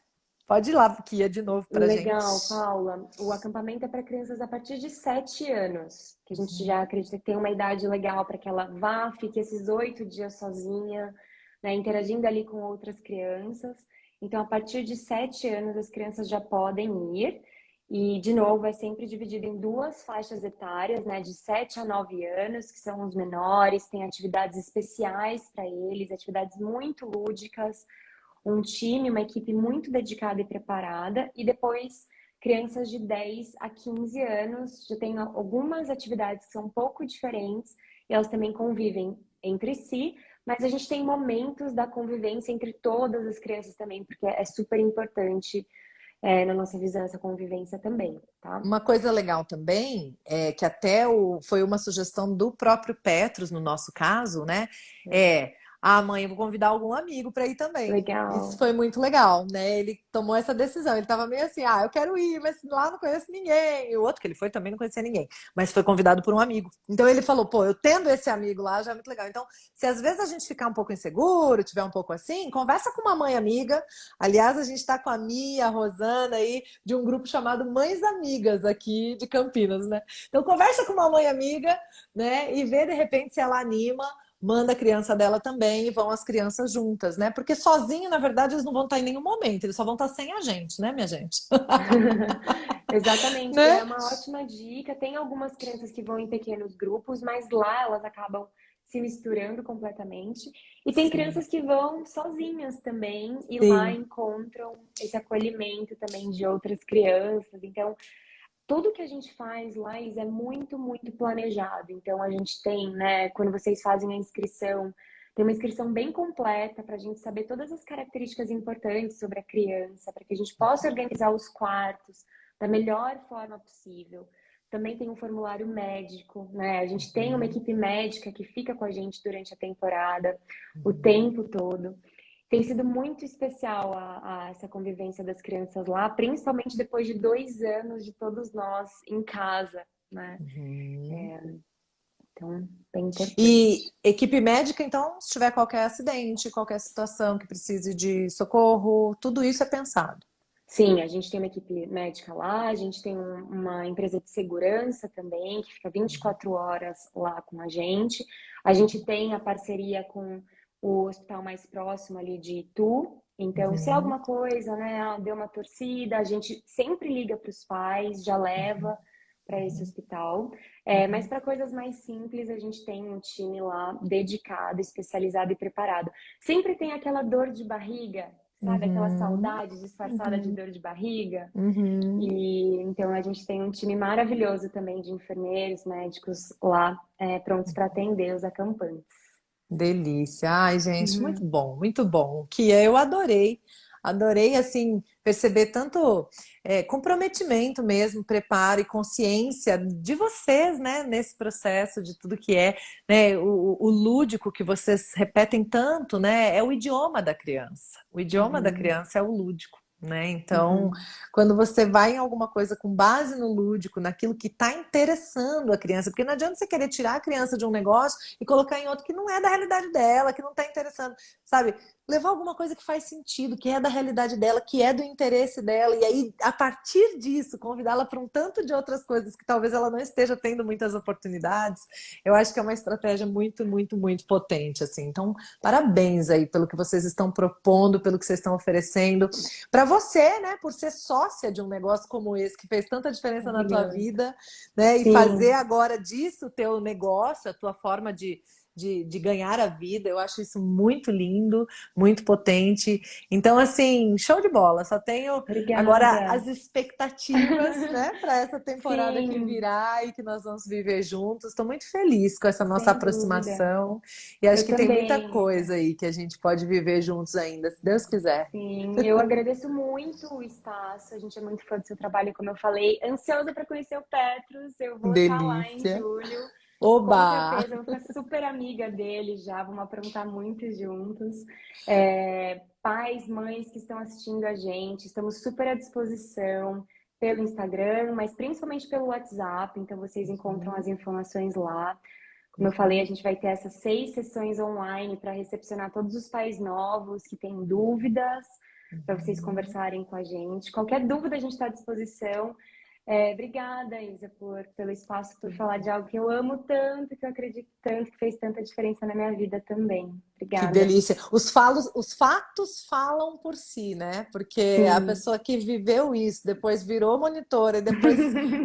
[SPEAKER 1] Pode ir lá, Kia, de novo pra
[SPEAKER 2] Legal,
[SPEAKER 1] gente.
[SPEAKER 2] Paula. O acampamento é para crianças a partir de 7 anos, que a gente já acredita que tem uma idade legal para que ela vá, fique esses 8 dias sozinha, né, interagindo ali com outras crianças. Então, a partir de 7 anos, as crianças já podem ir. E, de novo, é sempre dividido em duas faixas etárias, né, de 7 a 9 anos, que são os menores, tem atividades especiais para eles, atividades muito lúdicas, um time, uma equipe muito dedicada e preparada, e depois crianças de 10 a 15 anos já têm algumas atividades que são um pouco diferentes, e elas também convivem entre si, mas a gente tem momentos da convivência entre todas as crianças também, porque é super importante na nossa visão essa convivência também, tá?
[SPEAKER 1] Uma coisa legal também, é que até foi uma sugestão do próprio Petros, no nosso caso, né? É, mãe, eu vou convidar algum amigo para ir também. Isso
[SPEAKER 2] Legal.
[SPEAKER 1] foi muito legal, né? Ele tomou essa decisão. Ele estava meio assim, eu quero ir, mas lá não conheço ninguém. E o outro que ele foi também não conhecia ninguém, mas foi convidado por um amigo. Então ele falou, pô, eu tendo esse amigo lá já é muito legal. Então, se às vezes a gente ficar um pouco inseguro, tiver um pouco assim, conversa com uma mãe amiga. Aliás, a gente está com a Mia, a Rosana aí, de um grupo chamado Mães Amigas aqui de Campinas, né? Então conversa com uma mãe amiga, né? E vê de repente se ela anima, manda a criança dela também e vão as crianças juntas, né? Porque sozinho, na verdade, eles não vão estar em nenhum momento, eles só vão estar sem a gente, né, minha gente?
[SPEAKER 2] Exatamente, é
[SPEAKER 1] Né?
[SPEAKER 2] uma ótima dica. Tem algumas crianças que vão em pequenos grupos, mas lá elas acabam se misturando completamente. E tem
[SPEAKER 1] Sim,
[SPEAKER 2] crianças que vão sozinhas também e lá
[SPEAKER 1] sim.
[SPEAKER 2] encontram esse acolhimento também de outras crianças. Então, tudo que a gente faz, Laís, é muito, muito planejado. Então, a gente tem, né, quando vocês fazem a inscrição, tem uma inscrição bem completa para a gente saber todas as características importantes sobre a criança, para que a gente possa organizar os quartos da melhor forma possível. Também tem um formulário médico, né? A gente tem uma
[SPEAKER 1] Uhum,
[SPEAKER 2] equipe médica que fica com a gente durante a temporada, o
[SPEAKER 1] uhum.
[SPEAKER 2] tempo todo. Tem sido muito especial essa convivência das crianças lá, principalmente depois de 2 anos de todos nós em casa, né?
[SPEAKER 1] Uhum.
[SPEAKER 2] Então, bem
[SPEAKER 1] E
[SPEAKER 2] importante.
[SPEAKER 1] equipe médica, então, se tiver qualquer acidente, qualquer situação que precise de socorro, tudo isso é pensado.
[SPEAKER 2] Sim, a gente tem uma equipe médica lá, a gente tem uma empresa de segurança também, que fica 24 horas lá com a gente. A gente tem a parceria com o hospital mais próximo ali de Itu. Então, se é
[SPEAKER 1] Uhum,
[SPEAKER 2] alguma coisa, né, deu uma torcida, a gente sempre liga para os pais, já leva para esse
[SPEAKER 1] uhum,
[SPEAKER 2] hospital. Mas
[SPEAKER 1] uhum,
[SPEAKER 2] para coisas mais simples, a gente tem um time lá dedicado, especializado e preparado. Sempre tem aquela dor de barriga, sabe? Aquela
[SPEAKER 1] uhum,
[SPEAKER 2] saudade disfarçada de
[SPEAKER 1] uhum,
[SPEAKER 2] dor de barriga.
[SPEAKER 1] uhum.
[SPEAKER 2] E então a gente tem um time maravilhoso também de enfermeiros, médicos lá, prontos para atender os acampantes.
[SPEAKER 1] Delícia. Ai, gente, muito
[SPEAKER 2] Uhum.
[SPEAKER 1] bom, muito bom. Kia, eu adorei. Adorei, assim, perceber tanto comprometimento mesmo, preparo e consciência de vocês, né, nesse processo de tudo que é, né, o lúdico que vocês repetem tanto, né, é o idioma da criança. O idioma da
[SPEAKER 2] Uhum.
[SPEAKER 1] criança é o lúdico. Né? Então,
[SPEAKER 2] Uhum.
[SPEAKER 1] quando você vai em alguma coisa com base no lúdico, naquilo que está interessando a criança, porque não adianta você querer tirar a criança de um negócio e colocar em outro que não é da realidade dela, que não está interessando, sabe? Levar alguma coisa que faz sentido, que é da realidade dela, que é do interesse dela, e aí, a partir disso, convidá-la para um tanto de outras coisas que talvez ela não esteja tendo muitas oportunidades, eu acho que é uma estratégia muito, muito, muito potente, assim. Então, parabéns aí pelo que vocês estão propondo, pelo que vocês estão oferecendo. Para você, né, por ser sócia de um negócio como esse, que fez tanta diferença na tua
[SPEAKER 2] Maravilhoso.
[SPEAKER 1] vida, né, e fazer
[SPEAKER 2] Sim,
[SPEAKER 1] agora disso o teu negócio, a tua forma de de ganhar a vida. Eu acho isso muito lindo, muito potente. Então, assim, show de bola. Só tenho agora
[SPEAKER 2] Obrigada.
[SPEAKER 1] as expectativas, né, para essa temporada que
[SPEAKER 2] Sim,
[SPEAKER 1] virá e que nós vamos viver juntos. Estou muito feliz com essa nossa
[SPEAKER 2] sem dúvida.
[SPEAKER 1] aproximação e acho
[SPEAKER 2] Eu
[SPEAKER 1] que tem muita
[SPEAKER 2] também,
[SPEAKER 1] coisa
[SPEAKER 2] Isa.
[SPEAKER 1] aí que a gente pode viver juntos ainda, se Deus quiser.
[SPEAKER 2] Sim, eu agradeço muito o espaço. A gente é muito fã do seu trabalho, como eu falei. Ansiosa para conhecer o Petrus. Eu vou estar lá em
[SPEAKER 1] Delícia.
[SPEAKER 2] julho. Com
[SPEAKER 1] Oba!
[SPEAKER 2] certeza, eu vou ficar super amiga dele já. Vamos aprontar muito juntos. Pais, mães que estão assistindo a gente, estamos super à disposição pelo Instagram, mas principalmente pelo WhatsApp. Então, vocês encontram as informações lá. Como eu falei, a gente vai ter essas 6 sessões online para recepcionar todos os pais novos que têm dúvidas, para vocês conversarem com a gente. Qualquer dúvida a gente está à disposição. Obrigada, Isa, pelo espaço, por falar de algo que eu amo tanto, que eu acredito tanto, que fez tanta diferença na minha vida também.
[SPEAKER 1] Que
[SPEAKER 2] Obrigada.
[SPEAKER 1] delícia. Os fatos falam por si, né? Porque a
[SPEAKER 2] Sim.
[SPEAKER 1] pessoa que viveu isso, depois virou monitora e depois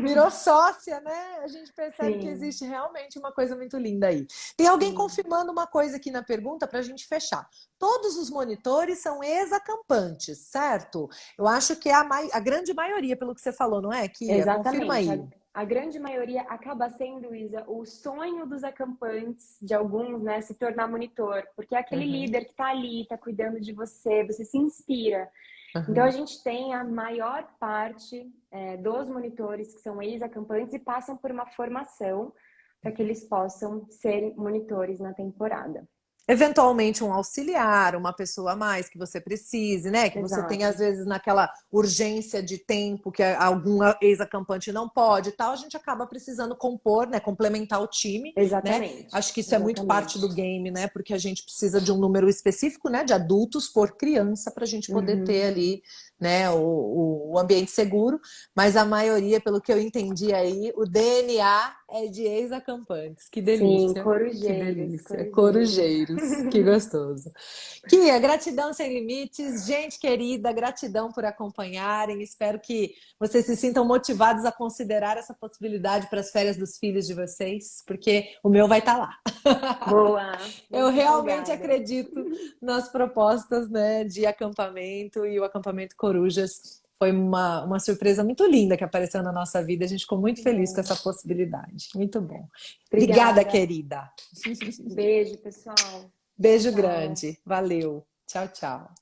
[SPEAKER 1] virou sócia, né? A gente percebe que
[SPEAKER 2] Sim,
[SPEAKER 1] existe realmente uma coisa muito linda aí. Tem alguém
[SPEAKER 2] sim.
[SPEAKER 1] confirmando uma coisa aqui na pergunta para a gente fechar. Todos os monitores são ex-acampantes, certo? Eu acho que é a grande maioria, pelo que você falou, não é, Kia? Confirma
[SPEAKER 2] Exatamente.
[SPEAKER 1] aí.
[SPEAKER 2] A grande maioria acaba sendo, Isa, o sonho dos acampantes, de alguns, né, se tornar monitor, porque é aquele
[SPEAKER 1] Uhum,
[SPEAKER 2] líder que está ali, está cuidando de você, você se inspira. Então, a
[SPEAKER 1] uhum.
[SPEAKER 2] gente tem a maior parte dos monitores que são ex-acampantes e passam por uma formação para que eles possam ser monitores na temporada.
[SPEAKER 1] Eventualmente um auxiliar, uma pessoa a mais que você precise, né? Que você tem às
[SPEAKER 2] Exato.
[SPEAKER 1] vezes naquela urgência de tempo que algum ex-acampante não pode e tal, a gente acaba precisando compor, né? Complementar o time, né?
[SPEAKER 2] Exatamente.
[SPEAKER 1] Acho que isso é muito parte do
[SPEAKER 2] Exatamente.
[SPEAKER 1] game, né? Porque a gente precisa de um número específico, né? De adultos por criança para a gente poder ter
[SPEAKER 2] Uhum.
[SPEAKER 1] ali, né? O ambiente seguro. Mas a maioria, pelo que eu entendi aí, o DNA é de ex-acampantes. Que
[SPEAKER 2] Sim,
[SPEAKER 1] delícia. Que
[SPEAKER 2] corujeiros,
[SPEAKER 1] delícia.
[SPEAKER 2] corujeiros.
[SPEAKER 1] Corujeiros. Que gostoso. Kia, gratidão sem limites. Gente querida, gratidão por acompanharem. Espero que vocês se sintam motivados a considerar essa possibilidade para as férias dos filhos de vocês, porque o meu vai estar lá.
[SPEAKER 2] Boa,
[SPEAKER 1] Eu
[SPEAKER 2] muito
[SPEAKER 1] realmente
[SPEAKER 2] empolgada.
[SPEAKER 1] acredito nas propostas, né, de acampamento e o acampamento Corujas. Foi uma surpresa muito linda que apareceu na nossa vida. A gente ficou muito
[SPEAKER 2] Que
[SPEAKER 1] feliz com
[SPEAKER 2] bom.
[SPEAKER 1] essa possibilidade. Muito bom. Obrigada,
[SPEAKER 2] Obrigada.
[SPEAKER 1] querida.
[SPEAKER 2] Beijo, pessoal. Tchau,
[SPEAKER 1] Beijo
[SPEAKER 2] tchau.
[SPEAKER 1] grande. Valeu. Tchau, tchau.